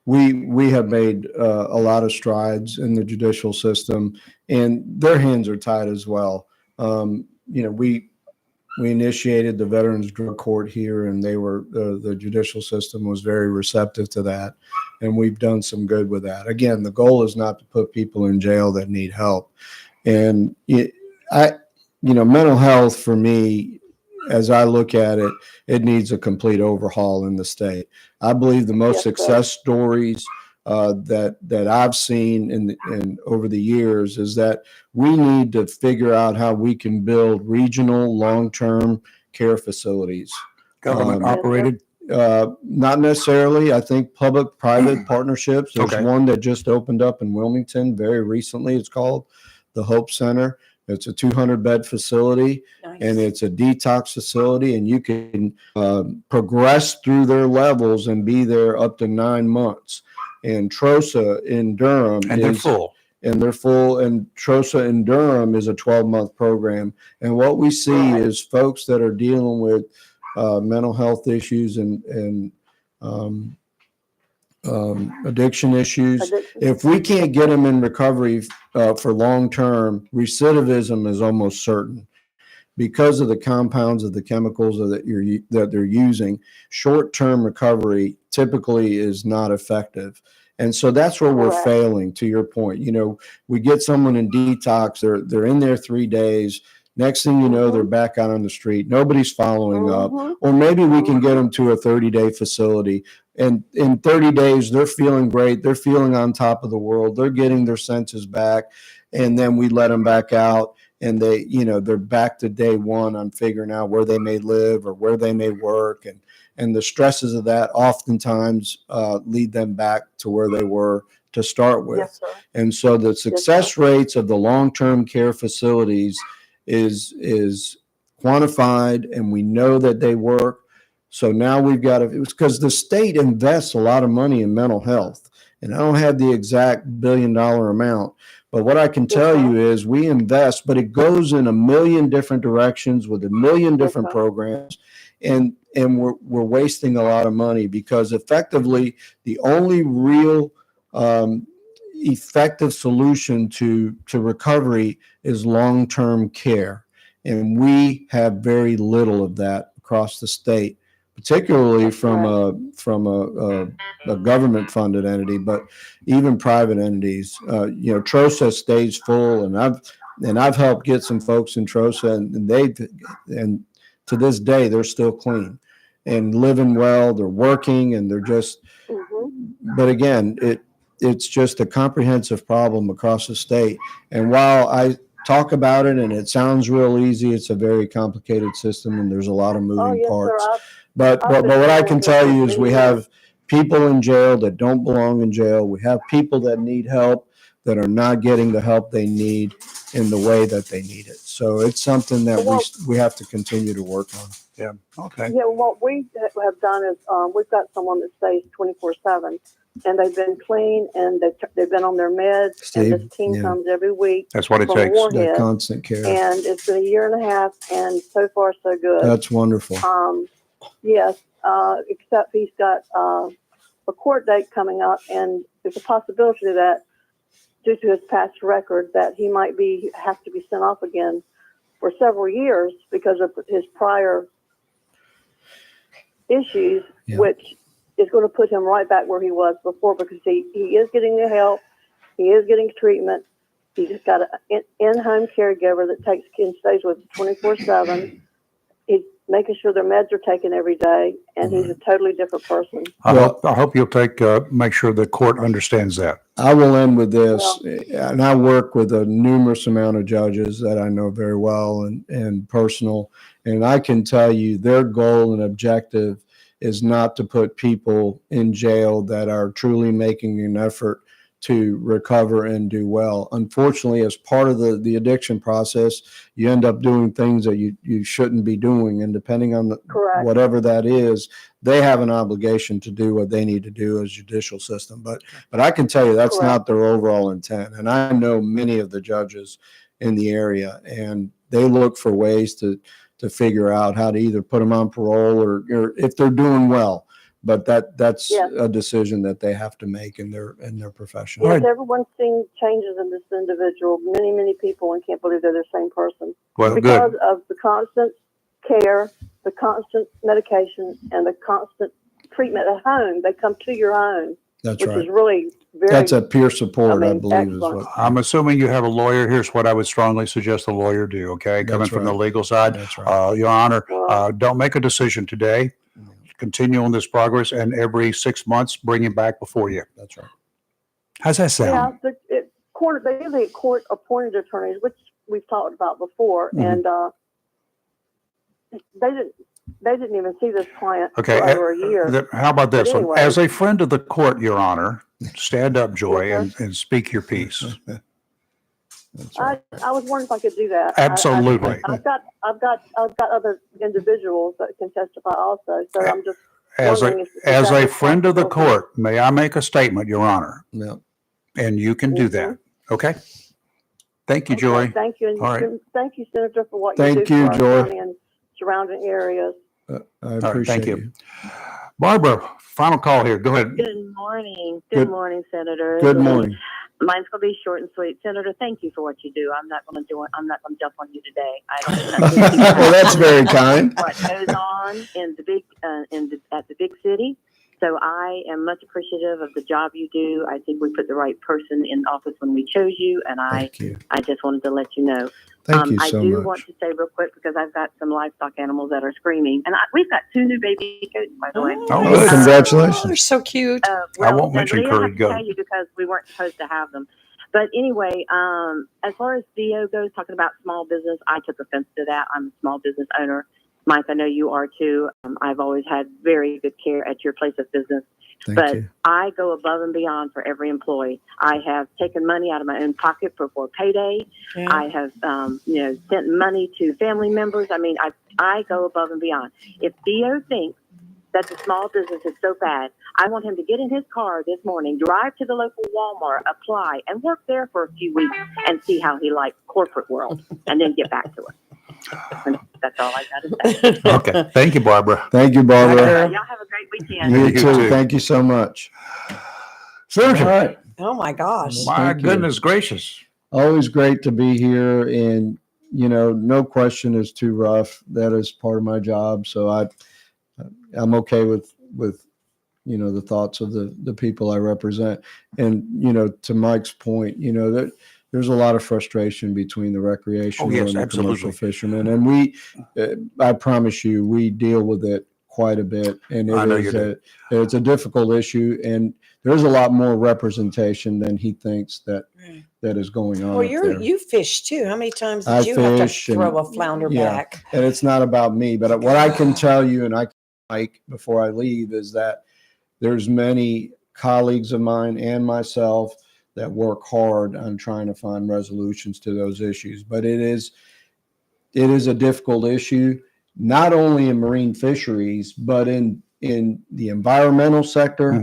we have made a lot of strides in the judicial system, and their hands are tied as well. We initiated the Veterans Drug Court here, and they were the judicial system was very receptive to that, and we've done some good with that. Again, the goal is not to put people in jail that need help, and mental health for me, as I look at it, it needs a complete overhaul in the state. I believe the most success stories that I've seen in over the years is that we need to figure out how we can build regional long-term care facilities. Government operated? Not necessarily. I think public-private partnerships. There's one that just opened up in Wilmington very recently. It's called the Hope Center. It's a 200-bed facility, and it's a detox facility, and you can progress through their levels and be there up to 9 months. And TROSA in Durham they're full. And they're full. And TROSA in Durham is a 12-month program. And what we see is folks that are dealing with mental health issues and addiction issues. If we can't get them in recovery for long term, recidivism is almost certain, because of the compounds of the chemicals that they're using, short-term recovery typically is not effective. And so that's where we're Correct. failing, to your point. You know, we get someone in detox, they're in there 3 days. Next thing you know, they're back out on the street. Nobody's following up. Or maybe we can get them to a 30-day facility. And in 30 days, they're feeling great. They're feeling on top of the world. They're getting their senses back. And then we let them back out. And they, you know, they're back to day one on figuring out where they may live or where they may work. And the stresses of that oftentimes lead them back to where they were to start with. Yes, sir. And so the success rates of the long-term care facilities is quantified, and we know that they work. So now we've got to, because the state invests a lot of money in mental health, and I don't have the exact $1 billion amount, but what I can tell you is we invest, but it goes in a million different directions with a million different programs, and we're wasting a lot of money because effectively the only real effective solution to recovery is long-term care. And we have very little of that across the state, particularly from a government-funded entity, but even private entities. You know, TROSA stays full, and I've helped get some folks in TROSA, and to this day they're still clean and living well. They're working, and they're just. But again, it's just a comprehensive problem across the state. And while I talk about it and it sounds real easy, it's a very complicated system, and there's a lot of moving parts. But what I can tell you is we have people in jail that don't belong in jail. We have people that need help that are not getting the help they need in the way that they need it. So it's something that we have to continue to work on. Yeah. Okay. Yeah, what we have done is we've got someone that stays 24/7, and they've been clean, and they've been on their meds, Steve, and this team comes every week. That's what it from takes. Warhead, That constant care. and it's been a year and a half, and so far so good. That's wonderful. Yes, except he's got a court date coming up, and there's a possibility that due to his past record that he might have to be sent off again for several years because of his prior issues, which is going to put him right back where he was before, because he is getting the help, he is getting treatment. He just got an in-home caregiver that takes and stays with him 24/7. He's making sure their meds are taken every day, and he's a totally different person. I hope you'll make sure the court understands that. I will end with this, and I work with a numerous amount of judges that I know very well and personal, and I can tell you their goal and objective is not to put people in jail that are truly making an effort to recover and do well. Unfortunately, as part of the addiction process, you end up doing things that you shouldn't be doing, and depending on whatever that is, they have an obligation to do what they need to do as judicial system. But I can tell you that's not their overall intent. And I know many of the judges in the area, and they look for ways to figure out how to either put them on parole or if they're doing well. But that's a decision that they have to make in their profession. Yes, everyone's seen changes in this individual. Many people, and can't believe they're the same person. Well, because of the constant care, the constant medication, and the constant treatment at home. They come to your home. That's which is really very. That's a peer support, I believe, excellent. is what. I'm assuming you have a lawyer. Here's what I would strongly suggest a lawyer do, okay? Coming from the legal side. That's right. Your Honor, don't make a decision today. Continue on this progress, and every 6 months, bring him back before you. That's right. How's that sound? Yeah, they usually court-appointed attorneys, which we've talked about before, and they didn't even see this client for over a year. How about this one? Anyway. As a friend of the court, Your Honor, stand up, Joy, and speak your piece. I was wondering if I could do that. Absolutely. I've got other individuals that can testify also. So I'm just As wondering as a friend of the court, may I make a statement, Your Honor? Yeah. And you can do that. Okay. Thank you, Joy. Thank you, and All right. thank you, Senator, for what Thank you do you, for our Joy. county and surrounding areas. I All right, appreciate thank you. Barbara, final call here. Go ahead. Good morning. Good- Good morning, Senator. Good morning. Mine's going to be short and sweet. Senator, thank you for what you do. I'm not going to jump on you today. Well, that's very kind. What goes on in the big, at the big city. So I am much appreciative of the job you do. I think we put the right person in office when we chose you, and I just wanted to let you know. Thank you I so do much. want to say real quick because I've got some livestock animals that are screaming, and we've got 2 new baby goats, by the way. Oh, congratulations. They're so cute. I won't mention Leah curried has to goat. tell you because we weren't supposed to have them. But anyway, as far as VO goes, talking about small business, I took offense to that. I'm a small business owner. Mike, I know you are too. I've always had very good care at your place of business. Thank you. I go above and beyond for every employee. I have taken money out of my own pocket for payday. Yeah. I have, sent money to family members. I mean, I go above and beyond. If Theo thinks that the small business is so bad, I want him to get in his car this morning, drive to the local Walmart, apply, and work there for a few weeks and see how he likes corporate world, and then get back to us. And that's all I got to say. Okay. Thank you, Barbara. Thank you, Barbara. Y'all have a great weekend. You You too. too. Thank you so much. Senator. All right. Oh my gosh. My Thank you. goodness gracious. Always great to be here, and no question is too rough. That is part of my job, so I'm okay with the thoughts of the people I represent. And to Mike's point, that there's a lot of frustration between the recreational and the commercial fishermen, and we, I promise you, we deal with it quite a bit, and I know it you is it's a difficult issue, and there's a lot more representation than he thinks that is going on. Well, up there. you fish too. How many times did I you have to fish throw and- a flounder yeah. back? And it's not about me, but what I can tell you, and I can Mike before I leave, is that there's many colleagues of mine and myself that work hard on trying to find resolutions to those issues. But it is a difficult issue, not only in marine fisheries, but in the environmental sector,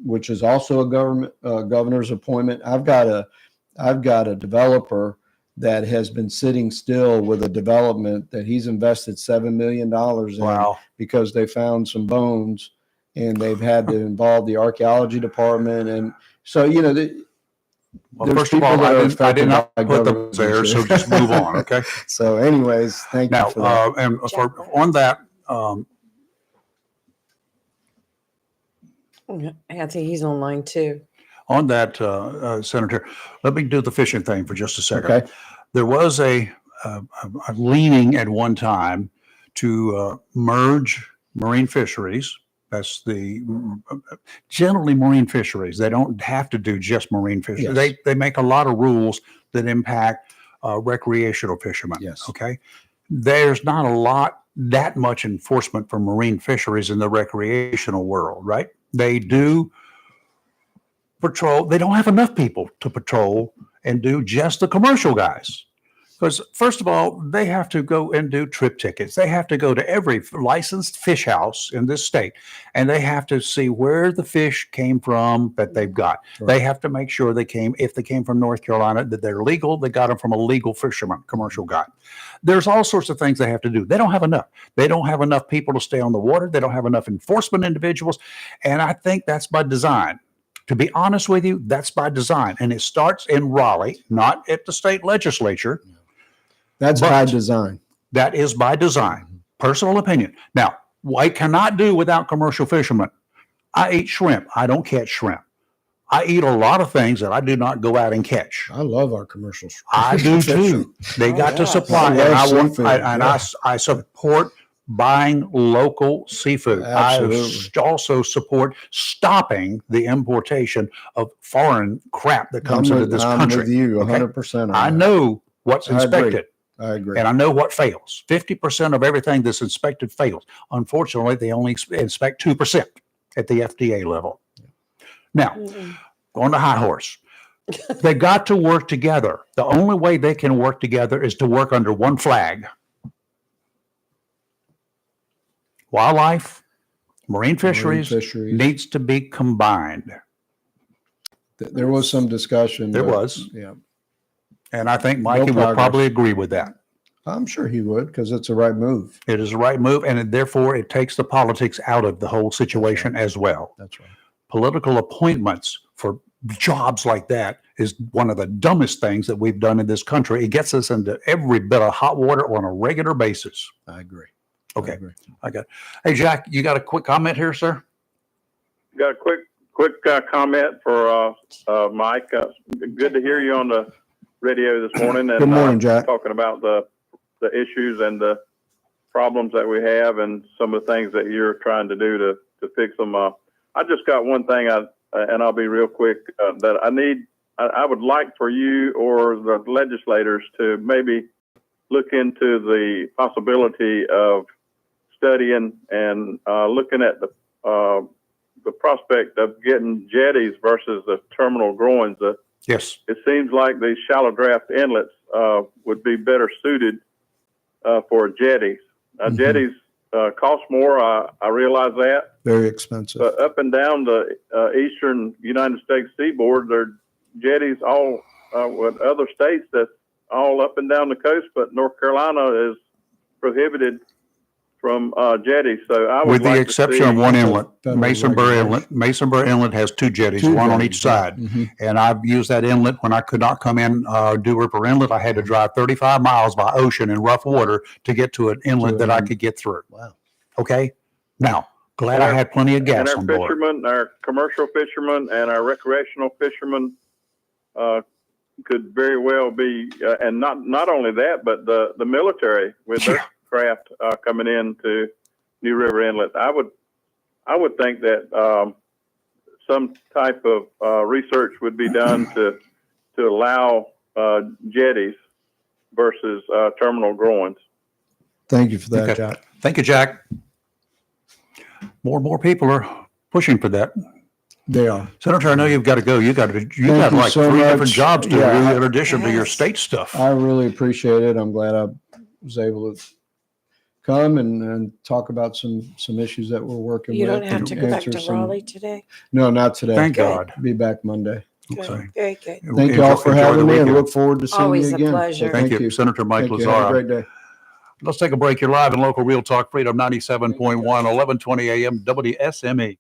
which is also a governor's appointment. I've got a developer that has been sitting still with a development that he's invested $7 million in. Wow. Because they found some bones, and they've had to involve the archaeology department. And so, Well, there's first of people all, that I are did affected not by put them government there, so issues. just move on, okay? So anyways, thank Now, you for that. and on that, Anthony, he's online too. Senator, let me do the fishing thing for just a second. Okay. There was a leaning at one time to merge marine fisheries. That's generally marine fisheries. They don't have to do just marine fisheries. Yes. They make a lot of rules that impact recreational fishermen. Yes. Okay. There's not that much enforcement for marine fisheries in the recreational world, right? They do patrol. They don't have enough people to patrol and do just the commercial guys. Because first of all, they have to go and do trip tickets. They have to go to every licensed fish house in this state, and they have to see where the fish came from that they've got. Right. They have to make sure if they came from North Carolina, that they're legal. They got them from a legal fisherman, commercial guy. There's all sorts of things they have to do. They don't have enough. They don't have enough people to stay on the water. They don't have enough enforcement individuals. And I think that's by design. To be honest with you, that's by design. And it starts in Raleigh, not at the state legislature. That's by design. That is by design. Personal opinion. Now, I cannot do without commercial fishermen. I eat shrimp. I don't catch shrimp. I eat a lot of things that I do not go out and catch. I love our commercial. I do too. They got to supply, and I support buying local seafood. Absolutely. I also support stopping the importation of foreign crap that comes into this country. I'm with you Okay? 100%. I know what's I agree. inspected. I agree. And I know what fails. 50% of everything that's inspected fails. Unfortunately, they only inspect 2% at the FDA level. Now, on the high horse, they got to work together. The only way they can work together is to work under one flag. Wildlife, marine fisheries needs to be combined. There was some discussion. There but, was. Yeah. And I think Mikey will probably agree with that. I'm sure he would, because it's the right move. It is the right move, and therefore it takes the politics out of the whole situation as well. That's right. Political appointments for jobs like that is one of the dumbest things that we've done in this country. It gets us into every bit of hot water on a regular basis. I agree. Okay. I got. Hey, Jack, you got a quick comment here, sir? Got a quick comment for Mike. Good to hear you on the radio this morning. And, Good morning, Jack. Talking about the issues and the problems that we have and some of the things that you're trying to do to fix them. I just got one thing, and I'll be real quick, that I need. I would like for you or the legislators to maybe look into the possibility of studying and looking at the prospect of getting jetties versus the terminal groins. Yes. It seems like these shallow draft inlets would be better suited for jetties. Jetties cost more. I realize that. Very expensive. But up and down the eastern United States seaboard, there are jetties all with other states that's all up and down the coast, but North Carolina is prohibited from jetties. So I would With the like to exception see- of one inlet, Masonburg Inlet. Masonburg Inlet has two jetties, one on each side. And I've used that inlet when I could not come in Dew River Inlet. I had to drive 35 miles by ocean in rough water to get to an inlet that I could get through. Wow. Okay. Now, glad I had plenty of gas and on our board. fishermen, our commercial fishermen, and our recreational fishermen could very well be, and not only that, but the military with their craft coming into New River Inlet. I would think that some type of research would be done to allow jetties versus terminal groins. Thank you for that, Okay. Jack. Thank you, Jack. More and more people are pushing for that. They are. Senator, I know you've got to go. You got Thank like you so three different much. jobs to Yeah, do in addition to your state stuff. I really appreciate it. I'm glad I was able to come and talk about some issues that we're working You with. don't have and to go back answer to some- Raleigh today? No, not today. Thank God. Be back Monday. Good. Very good. Thank you all for Enjoy the having me and weekend. look forward to seeing Always you a again. pleasure. So Thank you, Senator Mike Thank you. Have a Lazar. great day. Let's take a break. You're live in local Real Talk Freedom 97.1, 1120 AM WSME.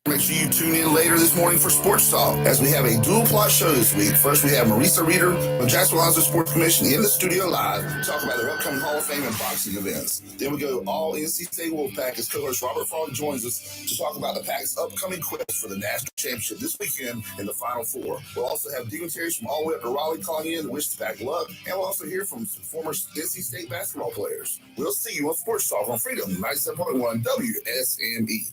Make sure you tune in later this morning for Sports Talk as we have a dual plot show this week. First, we have Marisa Reeder of Jacksonville House Sports Commission in the studio live to talk about their upcoming Hall of Fame and boxing events. Then we go all NC State Wolfpack as co-host Robert Fogg joins us to talk about the Pack's upcoming quest for the national championship this weekend in the Final Four. We'll also have dignitaries from all the way up to Raleigh calling in to wish the Pack luck, and we'll also hear from some former NC State basketball players. We'll see you on Sports Talk on Freedom 97.1 WSME.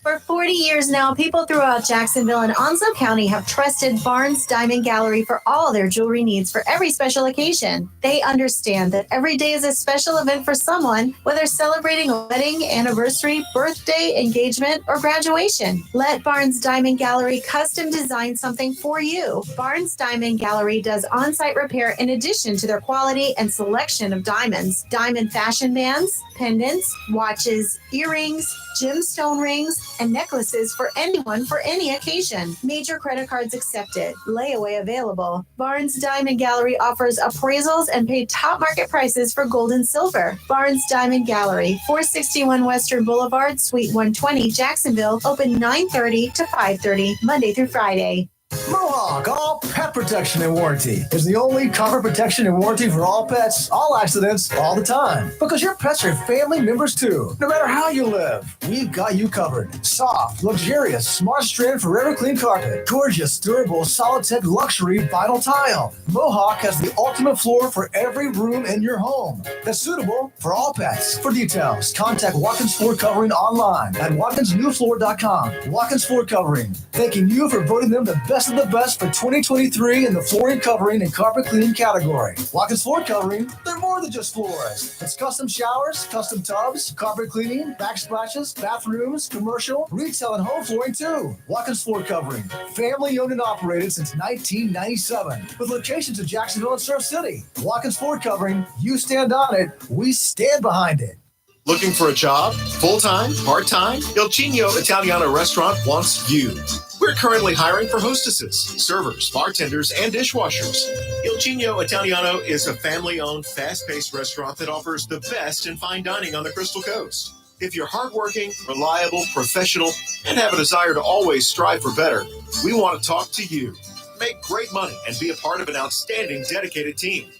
For 40 years now, people throughout Jacksonville and Onslow County have trusted Barnes Diamond Gallery for all their jewelry needs for every special occasion. They understand that every day is a special event for someone, whether celebrating a wedding, anniversary, birthday, engagement, or graduation. Let Barnes Diamond Gallery custom design something for you. Barnes Diamond Gallery does on-site repair in addition to their quality and selection of diamonds, diamond fashion bands, pendants, watches, earrings, gemstone rings, and necklaces for anyone for any occasion. Major credit cards accepted. Layaway available. Barnes Diamond Gallery offers appraisals and paid top market prices for gold and silver. Barnes Diamond Gallery, 461 Western Boulevard, Suite 120, Jacksonville. Open 9:30 to 5:30, Monday through Friday. Mohawk All Pet Protection and Warranty is the only cover protection and warranty for all pets, all accidents, all the time. Because your pets are family members too. No matter how you live, we've got you covered. Soft, luxurious, smart strand forever clean carpet. Gorgeous, durable, Solitech luxury vinyl tile. Mohawk has the ultimate floor for every room in your home. That's suitable for all pets. For details, contact Watkins Floor Covering online at watkinsnewfloor.com. Watkins Floor Covering, thanking you for voting them the best of the best for 2023 in the flooring covering and carpet cleaning category. Watkins Floor Covering, they're more than just floors. It's custom showers, custom tubs, carpet cleaning, backsplashes, bathrooms, commercial, retail, and home flooring too. Watkins Floor Covering, family owned and operated since 1997 with locations in Jacksonville and Surf City. Watkins Floor Covering, you stand on it, we stand behind it. Looking for a job? Full-time? Part-time? Il Cigno Italiano Restaurant wants you. We're currently hiring for hostesses, servers, bartenders, and dishwashers. Il Cigno Italiano is a family-owned, fast-paced restaurant that offers the best in fine dining on the Crystal Coast. If you're hardworking, reliable, professional, and have a desire to always strive for better, we want to talk to you. Make great money and be a part of an outstanding, dedicated team.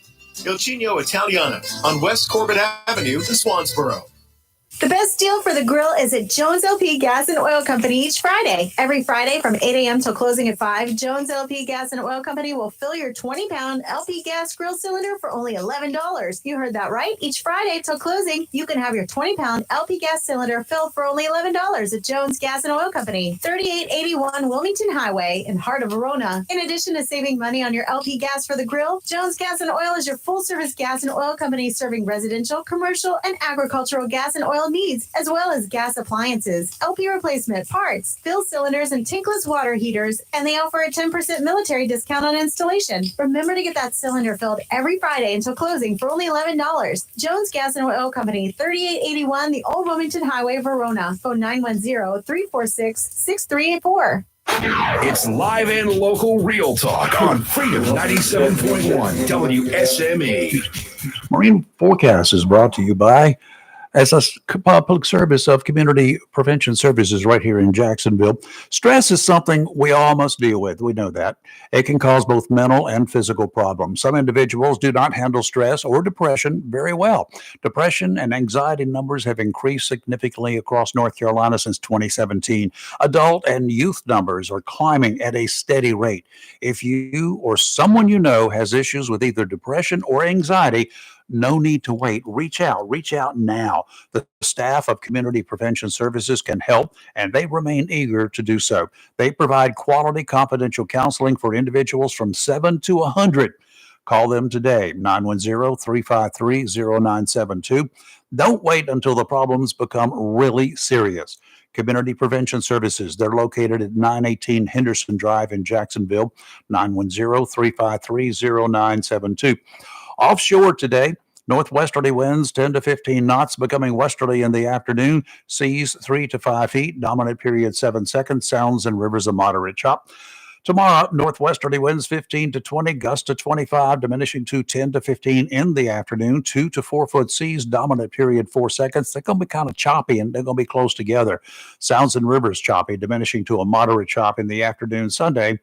Il Chino Italiano on West Corbin Avenue in Swansboro. The best deal for the grill is at Jones LP Gas and Oil Company each Friday. Every Friday from 8 a.m. till closing at 5, Jones LP Gas and Oil Company will fill your 20-pound LP gas grill cylinder for only $11. You heard that right. Each Friday till closing, you can have your 20-pound LP gas cylinder filled for only $11 at Jones Gas and Oil Company, 3881 Wilmington Highway in heart of Verona. In addition to saving money on your LP gas for the grill, Jones Gas and Oil is your full-service gas and oil company serving residential, commercial, and agricultural gas and oil needs, as well as gas appliances, LP replacement parts, fill cylinders, and tankless water heaters, and they offer a 10% military discount on installation. Remember to get that cylinder filled every Friday until closing for only $11. Jones Gas and Oil Company, 3881 the Old Wilmington Highway, Verona. Phone 910-346-6384. It's live and local real talk on Freedom 97.1 WSME. Marine Forecast is brought to you by as a public service of Community Prevention Services right here in Jacksonville. Stress is something we all must deal with. We know that. It can cause both mental and physical problems. Some individuals do not handle stress or depression very well. Depression and anxiety numbers have increased significantly across North Carolina since 2017. Adult and youth numbers are climbing at a steady rate. If you or someone you know has issues with either depression or anxiety, no need to wait. Reach out now. The staff of Community Prevention Services can help, and they remain eager to do so. They provide quality, confidential counseling for individuals from 7 to 100. Call them today, 910-353-0972. Don't wait until the problems become really serious. Community Prevention Services, they're located at 918 Henderson Drive in Jacksonville, 910-353-0972. Offshore today, northwesterly winds 10 to 15 knots, becoming westerly in the afternoon. Seas 3 to 5 feet, dominant period 7 seconds. Sounds and rivers a moderate chop. Tomorrow, northwesterly winds 15 to 20, gusts to 25, diminishing to 10 to 15 in the afternoon. 2 to 4 foot seas, dominant period 4 seconds. They're going to be kind of choppy and they're going to be close together. Sounds and rivers choppy, diminishing to a moderate chop in the afternoon. Sunday,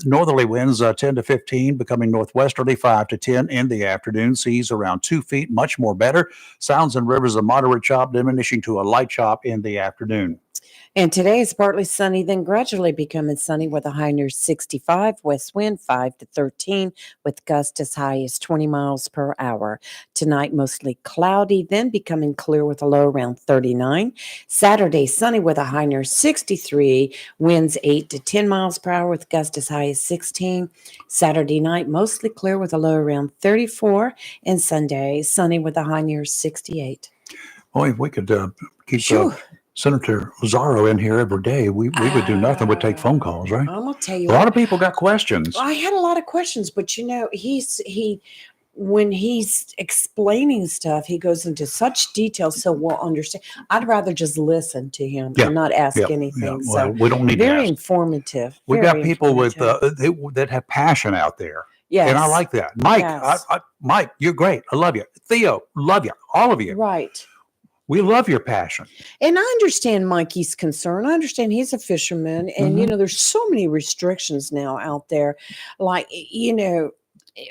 northerly winds 10 to 15, becoming northwesterly 5 to 10 in the afternoon. Seas around 2 feet, much more better. Sounds and rivers a moderate chop, diminishing to a light chop in the afternoon. And today is partly sunny, then gradually becoming sunny with a high near 65, west wind 5 to 13, with gusts as high as 20 miles per hour. Tonight, mostly cloudy, then becoming clear with a low around 39. Saturday, sunny with a high near 63, winds 8 to 10 miles per hour with gusts as high as 16. Saturday night, mostly clear with a low around 34. And Sunday, sunny with a high near 68. Boy, if we could keep Senator Lazaro in here every day, we would do nothing but take phone calls, right? I'm gonna tell you, A lot of people got questions. I had a lot of questions, but when he's explaining stuff, he goes into such detail so we'll understand. I'd rather just listen to him and not ask anything. Well, So we don't need to very ask. informative. We very got people with informative. that have passion out there. Yes. And I like that. Mike, Yes. Mike, you're great. I love you. Theo, love you. All of you. Right. We love your passion. And I understand Mikey's concern. I understand he's a fisherman. And, Mhm. there's so many restrictions now out there. Like,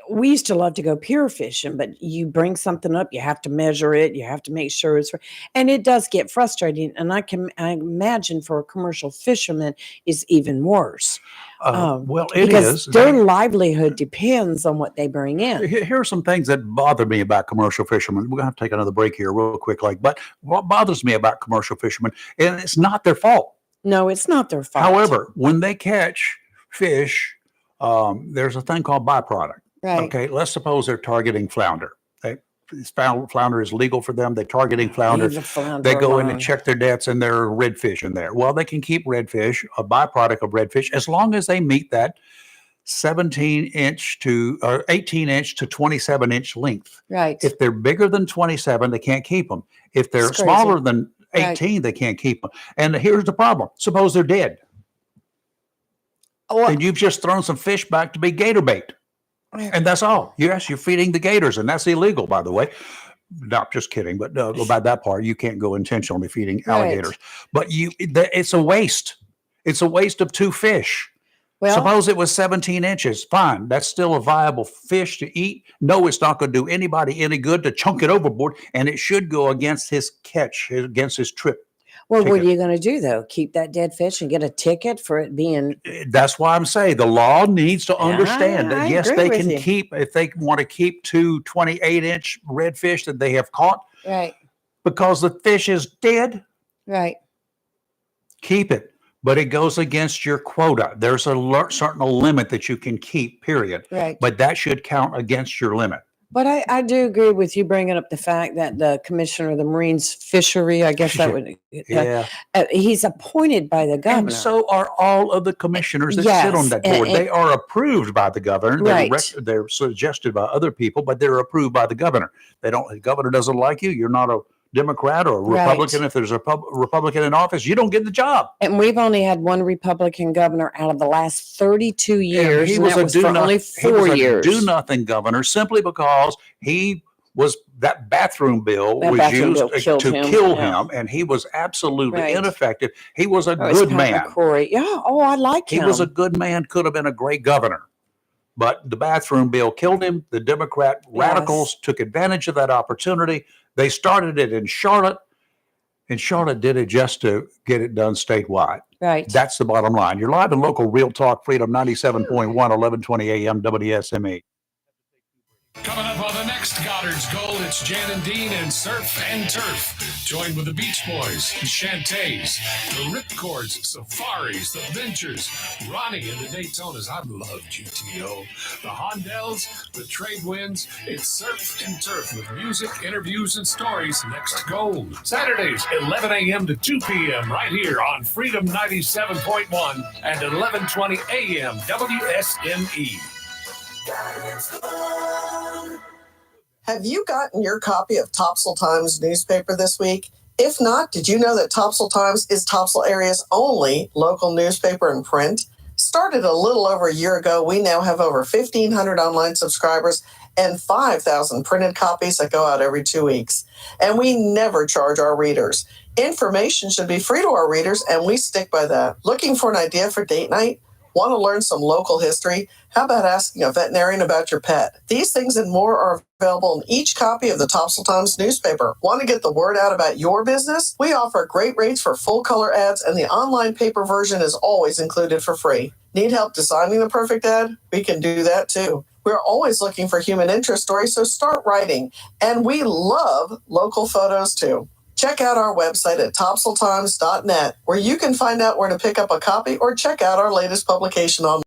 we used to love to go pier fishing, but you bring something up, you have to measure it, you have to make sure it's, and it does get frustrating. And I imagine for a commercial fisherman is even worse. Well, it because is. their livelihood depends on what they bring in. Here are some things that bother me about commercial fishermen. We're going to have to take another break here real quick. But what bothers me about commercial fishermen, and it's not their fault. No, it's not their fault. However, when they catch fish, there's a thing called byproduct. Right. Okay, let's suppose they're targeting flounder. Flounder is legal for them. They're targeting flounder. Leave the flounder They go in alone. and check their debts, and there are redfish in there. Well, they can keep redfish, a byproduct of redfish, as long as they meet that 17-inch to 18-inch to 27-inch length. Right. If they're bigger than 27, they can't keep them. If they're It's crazy. smaller than Right. 18, they can't keep them. And here's the problem. Suppose they're dead. And you've just thrown some fish back to be gator bait. And that's all. Yes, you're feeding the gators, and that's illegal, by the way. Not just kidding, but about that part, you can't go intentionally feeding Right. alligators. But it's a waste. It's a waste of 2 fish. Well, Suppose it was 17 inches. Fine. That's still a viable fish to eat. No, it's not going to do anybody any good to chunk it overboard. And it should go against his catch, against his trip. well, what are ticket. you going to do though? Keep that dead fish and get a ticket for it being That's why I'm saying the law needs to understand I that, yes, agree they with can you. keep, if they want to keep 2 28-inch redfish that they have caught right, because the fish is dead, right. keep it. But it goes against your quota. There's a certain limit that you can keep, period. Right. But that should count against your limit. But I do agree with you bringing up the fact that the commissioner of the Marines fishery, I guess that would, Yeah. he's appointed by the governor. And so are all of the commissioners that sit on Yes, that board. and- They are approved by the governor. Right. They're suggested by other people, but they're approved by the governor. The governor doesn't like you. You're not a Democrat or a Right. Republican. If there's a Republican in office, you don't get the job. And we've only had one Republican governor out of the last 32 years. He and was that a was for only 4 years. do nothing governor simply because that bathroom bill That was bathroom used bill killed to him, kill yeah. him, and he was absolutely Right. ineffective. He was a That was good Pat man. McCrory. Yeah. Oh, I like He him. was a good man, could have been a great governor. But the bathroom bill killed him. The Democrat radicals took advantage of that opportunity. They started it in Charlotte, and Charlotte did it just to get it done statewide. Right. That's the bottom line. You're live and local, Real Talk Freedom 97.1, 1120 AM WSME. Coming up on the next Goddard's Gold, it's Jan and Dean and Surf and Turf. Joined with the Beach Boys, the Shantays, the Ripcords, Safaris, the Ventures, Ronnie and the Daytonas. I love GTO. The Hondells, the Trade Winds. It's Surf and Turf with music, interviews, and stories. Next Gold. Saturdays, 11 a.m. to 2 p.m. right here on Freedom 97.1 and 1120 a.m. WSME. Have you gotten your copy of Topsail Times newspaper this week? If not, did you know that Topsail Times is Topsail area's only local newspaper in print? Started a little over a year ago, we now have over 1,500 online subscribers and 5,000 printed copies that go out every 2 weeks. And we never charge our readers. Information should be free to our readers, and we stick by that. Looking for an idea for date night? Want to learn some local history? How about asking a veterinarian about your pet? These things and more are available in each copy of the Topsail Times newspaper. Want to get the word out about your business? We offer great rates for full color ads, and the online paper version is always included for free. Need help designing the perfect ad? We can do that too. We're always looking for human interest stories, so start writing. And we love local photos too. Check out our website at topsailtimes.net, where you can find out where to pick up a copy or check out our latest publication on.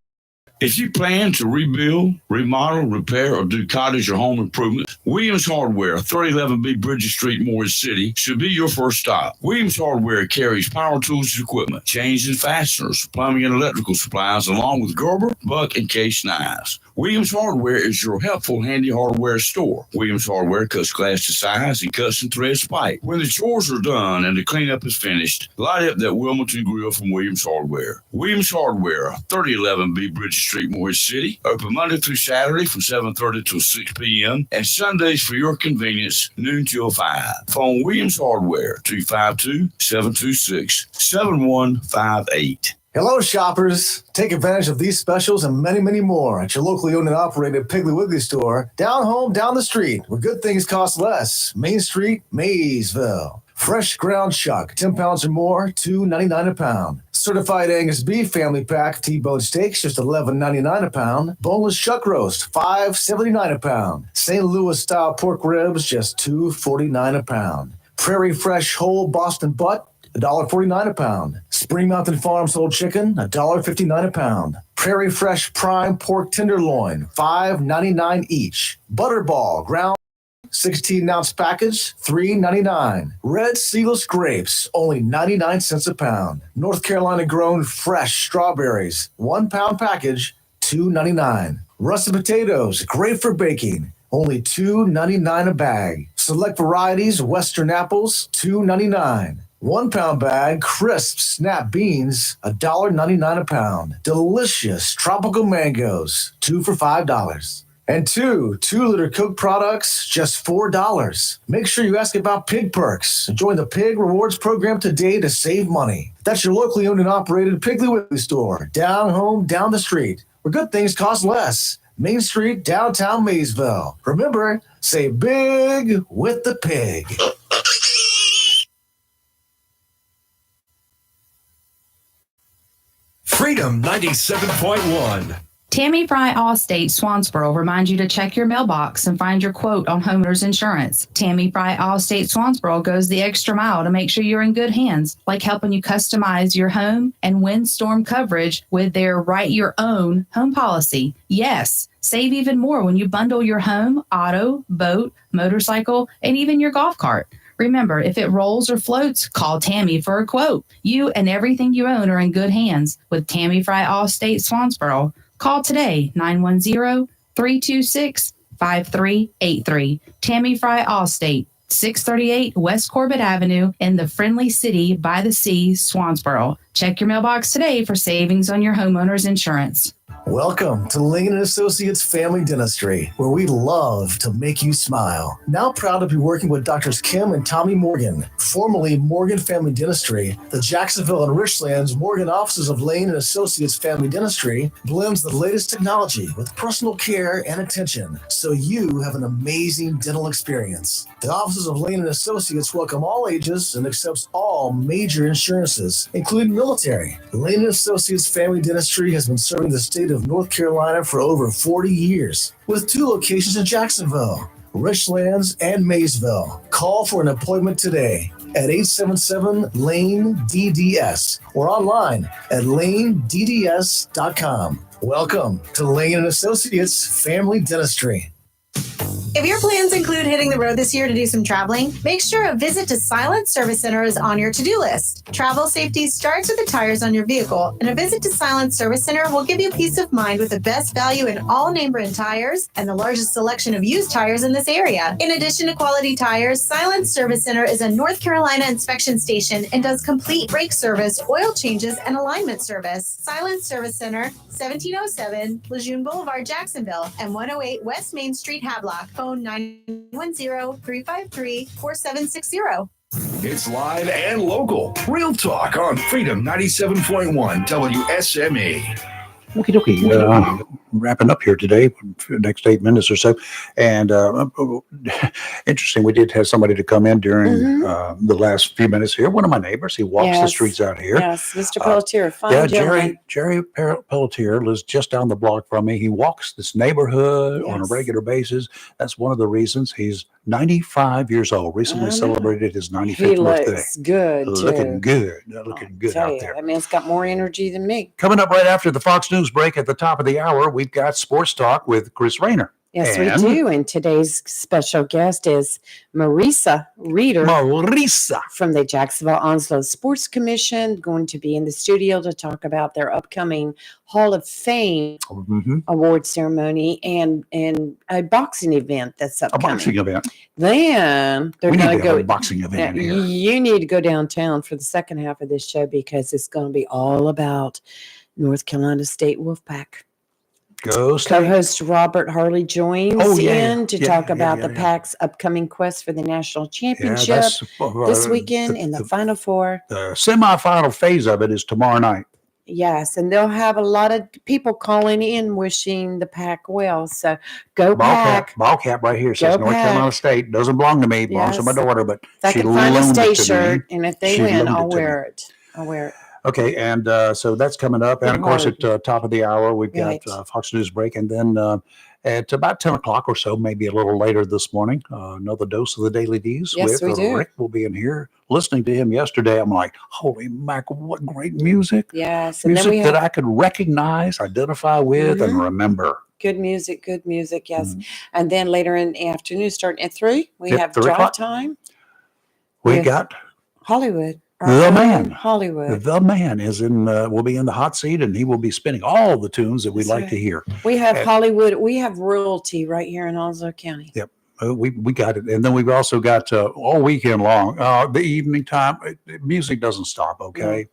If you plan to rebuild, remodel, repair, or do cottage or home improvement, Williams Hardware, 3011B Bridges Street, Morris City, should be your first stop. Williams Hardware carries power tools and equipment, chains and fasteners, plumbing and electrical supplies, along with Gerber, Buck, and Case knives. Williams Hardware is your helpful, handy hardware store. Williams Hardware cuts glass to size and cuts and threads pipe. When the chores are done and the cleanup is finished, light up that Wilmington grill from Williams Hardware. Williams Hardware, 3011B Bridges Street, Morris City. Open Monday through Saturday from 7:30 till 6 p.m. and Sundays for your convenience, noon till 5. Phone Williams Hardware, 252-726-7158. Hello, shoppers. Take advantage of these specials and many, many more at your locally owned and operated Piggly Wiggly store, down home, down the street, where good things cost less. Main Street, Maysville. Fresh ground chuck, 10 pounds or more, $2.99 a pound. Certified Angus beef family pack T-bone steaks, just $11.99 a pound. Boneless chuck roast, $5.79 a pound. St. Louis style pork ribs, just $2.49 a pound. Prairie Fresh whole Boston butt, $1.49 a pound. Spring Mountain Farms whole chicken, $1.59 a pound. Prairie Fresh prime pork tenderloin, $5.99 each. Butterball ground 16-ounce package, $3.99. Red Seedless grapes, only 99 cents a pound. North Carolina grown fresh strawberries, 1 pound package, $2.99. Russet potatoes, great for baking, only $2.99 a bag. Select varieties, Western apples, $2.99. 1 pound bag, crisp snap beans, $1.99 a pound. Delicious tropical mangoes, 2 for $5. And two 2-liter Coke products, just $4. Make sure you ask about Pig Perks and join the Pig Rewards program today to save money. That's your locally owned and operated Piggly Wiggly store, down home, down the street, where good things cost less. Main Street, downtown Maysville. Remember, say big with the pig. Freedom 97.1. Tammy Fry Allstate Swansboro reminds you to check your mailbox and find your quote on homeowners insurance. Tammy Fry Allstate Swansboro goes the extra mile to make sure you're in good hands, like helping you customize your home and windstorm coverage with their Write Your Own home policy. Yes, save even more when you bundle your home, auto, boat, motorcycle, and even your golf cart. Remember, if it rolls or floats, call Tammy for a quote. You and everything you own are in good hands with Tammy Fry Allstate Swansboro. Call today, 910-326-5383. Tammy Fry Allstate, 638 West Corbett Avenue in the friendly city by the sea, Swansboro. Check your mailbox today for savings on your homeowner's insurance. Welcome to Lane & Associates Family Dentistry, where we love to make you smile. Now proud to be working with Doctors Kim and Tommy Morgan, formerly Morgan Family Dentistry. The Jacksonville and Richlands Morgan offices of Lane & Associates Family Dentistry blends the latest technology with personal care and attention, so you have an amazing dental experience. The offices of Lane & Associates welcome all ages and accepts all major insurances, including military. Lane & Associates Family Dentistry has been serving the state of North Carolina for over 40 years, with 2 locations in Jacksonville, Richlands, and Maysville. Call for an appointment today at 877-LANE-DDS or online at lanedds.com. Welcome to Lane & Associates Family Dentistry. If your plans include hitting the road this year to do some traveling, make sure a visit to Silent Service Center is on your to-do list. Travel safety starts with the tires on your vehicle, and a visit to Silent Service Center will give you peace of mind with the best value in all name brand tires and the largest selection of used tires in this area. In addition to quality tires, Silent Service Center is a North Carolina inspection station and does complete brake service, oil changes, and alignment service. Silent Service Center, 1707 Lejeune Boulevard, Jacksonville, and 108 West Main Street, Havelock. Phone 910-353-4760. It's live and local. Real talk on Freedom 97.1 WSME. Okie dokie. Wrapping up here today, for the next 8 minutes or so. And interesting, we did have somebody to come in during the last few minutes here. One of my neighbors, he walks the streets out here. Yes, Mr. Pelletier, fine Yeah, gentleman. Jerry Pelletier lives just down the block from me. He walks this neighborhood on a regular basis. That's one of the reasons. He's 95 years old. Recently celebrated his 95th He birthday. looks good, Looking too. good. Looking good Tell out you, there. I mean, it's got more energy than me. Coming up right after the Fox News break at the top of the hour, we've got Sports Talk with Chris Rayner. Yes, And we do. And today's special guest is Marisa Reeder. Marisa. From the Jacksonville Onslow Sports Commission, going to be in the studio to talk about their upcoming Hall of Fame award ceremony and a boxing event that's upcoming. A boxing event. Then they're We need going to to have go. a boxing event here. You need to go downtown for the second half of this show because it's going to be all about North Carolina State Wolfpack. Go State. Co-host Robert Harley joins in to talk about the yeah. Pack's upcoming quest for the national championship that's, this weekend in the Final Four. The semifinal phase of it is tomorrow night. Yes, and they'll have a lot of people calling in wishing the Pack well. So go Pack. Ball cap right here says Go North Pack. Carolina State. Doesn't belong to me. Belongs to my Yes. daughter, but If I she can find a loaned it state to shirt, me. and if they She win, loaned I'll it to wear me. it. I'll wear it. Okay, and so that's coming up. And of course, at top of the hour, we've got Right. Fox News break. And then at about 10 o'clock or so, maybe a little later this morning, another dose of the Daily D's Yes, we with do. Rick will be in here. Listening to him yesterday, I'm like, holy mackerel, what great music. Yes, and then we Music have that I could recognize, identify with, and remember. good music, yes. And then later in the afternoon, starting at 3, we Yep, have 3 drive o'clock. time. We with got Hollywood. the Our man. own Hollywood. The man is in, will be in the hot seat, and he will be spinning all the tunes that we'd That's like right. to hear. We have And- Hollywood. We have royalty right here in Onslow County. Yep. We got it. And then we've also got all weekend long, the evening time. Music doesn't stop, okay?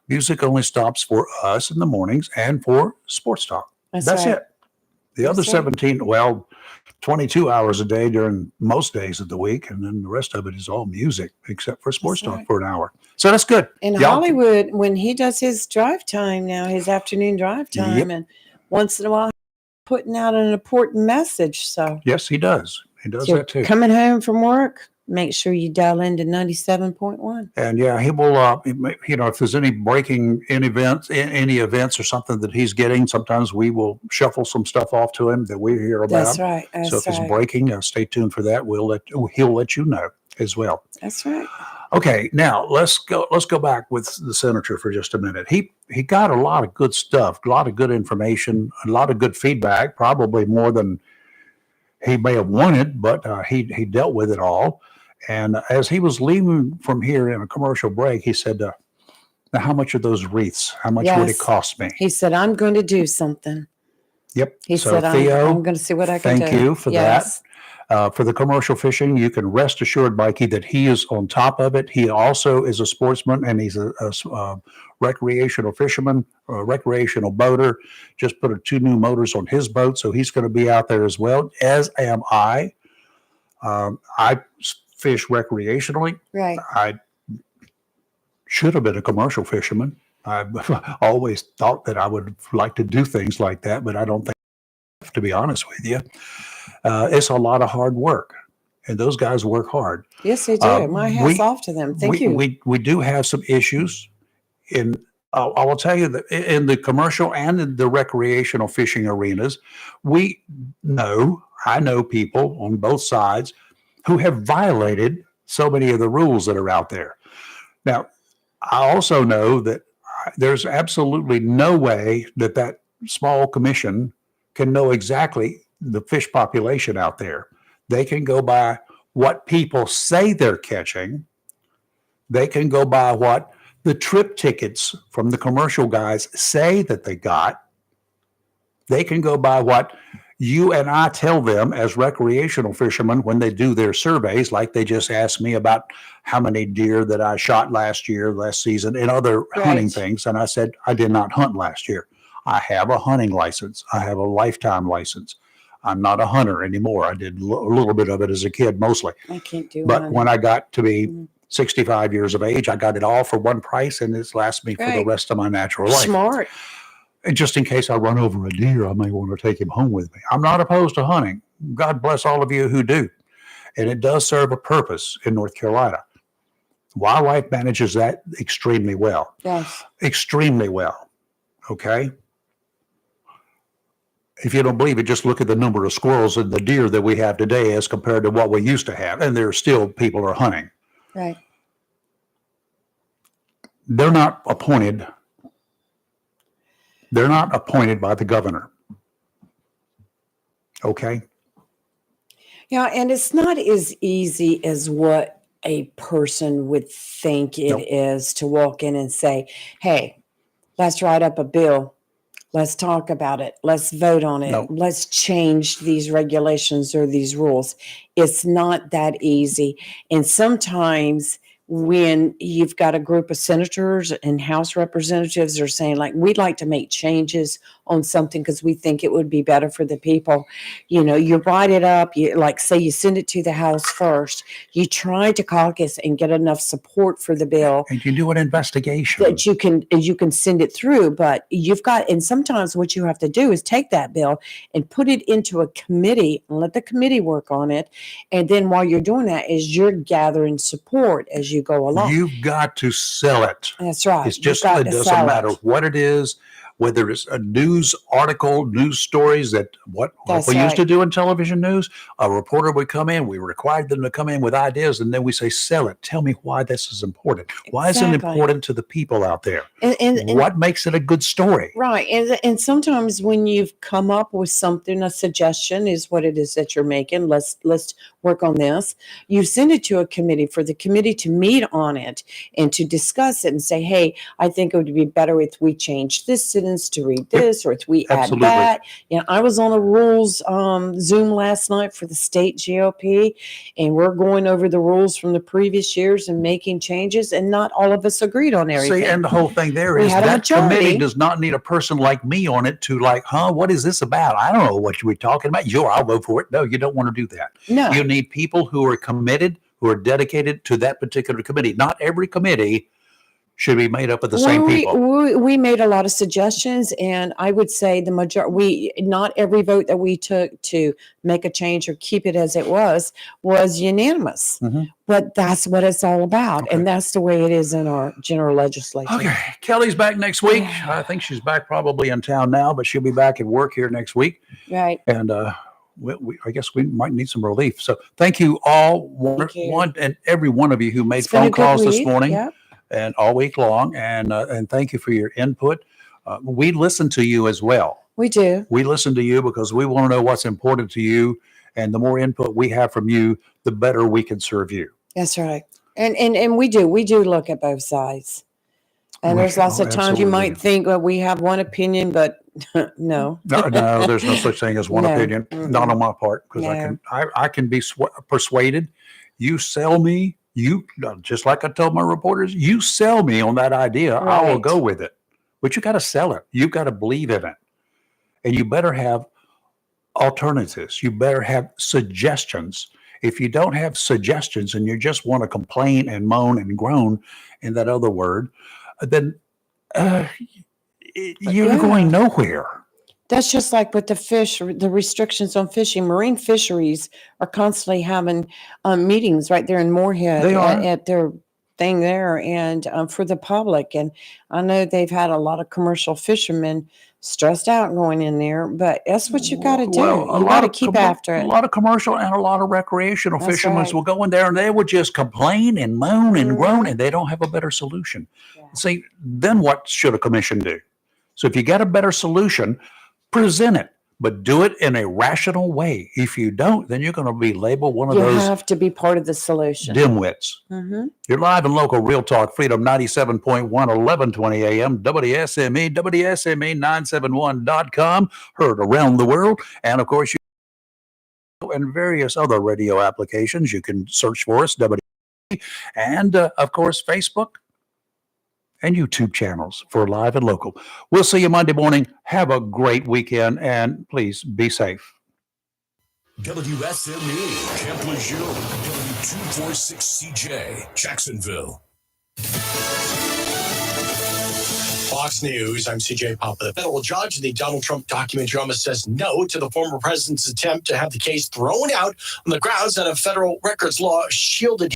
Music only stops for us in the mornings and for Sports Talk. That's That's right. it. The other 17, 22 hours a day during most days of the week, and then the rest of it is all music, except for sports talk for an hour. So that's good. In Y'all- Hollywood, when he does his drive time now, his afternoon drive time, Yep. and once in a while putting out an important message. So Yes, he does. He does if you're that too. coming home from work, make sure you dial into 97.1. And yeah, he will. If there's any breaking in events, any events or something that he's getting, sometimes we will shuffle some stuff off to him that we hear about. That's right. So That's if it's right. breaking, stay tuned for that. He'll let you know as well. That's right. Okay, now let's go back with the senator for just a minute. He got a lot of good stuff, a lot of good information, a lot of good feedback, probably more than he may have wanted, but he dealt with it all. And as he was leaving from here in a commercial break, he said, now how much are those wreaths? How much would it Yes. cost me? He said, I'm going to do something. Yep. He So said, Theo, I'm going to see what I can do. thank you for Yes. that. For the commercial fishing, you can rest assured, Mikey, that he is on top of it. He also is a sportsman, and he's a recreational fisherman, a recreational boater. Just put 2 new motors on his boat, so he's going to be out there as well, as am I. I fish recreationally. Right. I should have been a commercial fisherman. I've always thought that I would like to do things like that, but I don't think, to be honest with you. It's a lot of hard work, and those guys work hard. Yes, they do. My hat's off to them. Thank you. We do have some issues in. I will tell you that in the commercial and in the recreational fishing arenas, I know people on both sides who have violated so many of the rules that are out there. Now, I also know that there's absolutely no way that small commission can know exactly the fish population out there. They can go by what people say they're catching. They can go by what the trip tickets from the commercial guys say that they got. They can go by what you and I tell them as recreational fishermen when they do their surveys, like they just asked me about how many deer that I shot last season, and other hunting things. And I said, I did not hunt last year. I have a hunting license. I have a lifetime license. I'm not a hunter anymore. I did a little bit of it as a kid, mostly. I can't do But hunting. when I got to be 65 years of age, I got it all for one price, and it's lasted me for the Right. rest of my natural life. Smart. And just in case I run over a deer, I may want to take him home with me. I'm not opposed to hunting. God bless all of you who do. And it does serve a purpose in North Carolina. Wildlife manages that extremely well. Yes. Extremely well. Okay? If you don't believe it, just look at the number of squirrels and the deer that we have today as compared to what we used to have. And there are still people are hunting. Right. They're not appointed. They're not appointed by the governor. Okay? Yeah, and it's not as easy as what a person would think it is to walk in and say, hey, let's write up a bill. Let's talk about it. Let's vote on it. No. Let's change these regulations or these rules. It's not that easy. And sometimes when you've got a group of senators and House representatives are saying, like, we'd like to make changes on something because we think it would be better for the people. You know, you write it up, you like say you send it to the House first, you try to caucus and get enough support for the bill And you do an investigation. that you can send it through. But you've got, and sometimes what you have to do is take that bill and put it into a committee and let the committee work on it. And then while you're doing that is you're gathering support as you go along. You've got to sell it. That's right. It's You've just, got it to doesn't sell matter it. what it is, whether it's a news article, news stories that what That's we used right. to do in television news. A reporter would come in, we required them to come in with ideas, and then we say, sell it. Tell me why this is important. Why is it Exactly. important to the people out there? And What makes it a good story? Right. And sometimes when you've come up with something, a suggestion is what it is that you're making. Let's work on this. You send it to a committee for the committee to meet on it and to discuss it and say, hey, I think it would be better if we change this and suggestions to read this or we Absolutely. add that. Yeah, I was on a rules Zoom last night for the state GOP, and we're going over the rules from the previous years and making changes, and not all of us agreed on everything. See, and the whole thing there We is had a that committee majority. does not need a person like me on it to like, what is this about? I don't know what you were talking about. Sure, I'll vote for it. No, you don't want to do that. No. You need people who are committed, who are dedicated to that particular committee. Not every committee should be made up of the same people. We made a lot of suggestions, and I would say the majority, not every vote that we took to make a change or keep it as it was unanimous. Mm-hmm. But that's what it's all about, and that's the way it is in our general legislature. Okay, Kelly's back next week. I think she's back probably in town now, but she'll be back at work here next week. Right. And I guess we might need some relief. So thank you all, one and every one of you who made It's been a phone good calls this week. morning. Yep. And all week long. And thank you for your input. We listen to you as well. We do. We listen to you because we want to know what's important to you. And the more input we have from you, the better we can serve you. That's right. And we do look at both sides. And Right. there's lots Oh, of times you absolutely. might think, well, we have one opinion, but no. No, there's no such thing as one No. opinion. Mm-mm. Not on my part, because No. I can be persuaded. You sell me, just like I told my reporters, you sell me on that idea, I will Right. go with it. But you got to sell it. You got to believe in it, and you better have alternatives. You better have suggestions. If you don't have suggestions and you just want to complain and moan and groan in that other word, then you're Yeah. going nowhere. That's just like with the restrictions on fishing. Marine fisheries are constantly having meetings right there in Moorhead They are. at their thing there, and for the public. And I know they've had a lot of commercial fishermen stressed out going in there, but that's what you got to do. Well, a You lot got to of keep commer- after A it. lot of commercial and a lot of recreational That's fishermen right. will go in there and they will just complain and moan and groan, and they don't have a better solution. See, then what should a commission do? So if you got a better solution, present it, but do it in a rational way. If you don't, then you're going to be labeled one of You those have to be part of the solution. dimwits. Mm-hmm. You're live and local, Real Talk Freedom 97.1, 1120 AM, WSME, WSME971.com, heard around the world. And of course, and various other radio applications. You can search for us, and of course, Facebook and YouTube channels for Live and Local. We'll see you Monday morning. Have a great weekend, and please be safe. WSME, Camp Lejeune, W246CJ, Jacksonville. Fox News, I'm CJ Papa. The federal judge in the Donald Trump document drama says no to the former president's attempt to have the case thrown out on the grounds that a federal records law shielded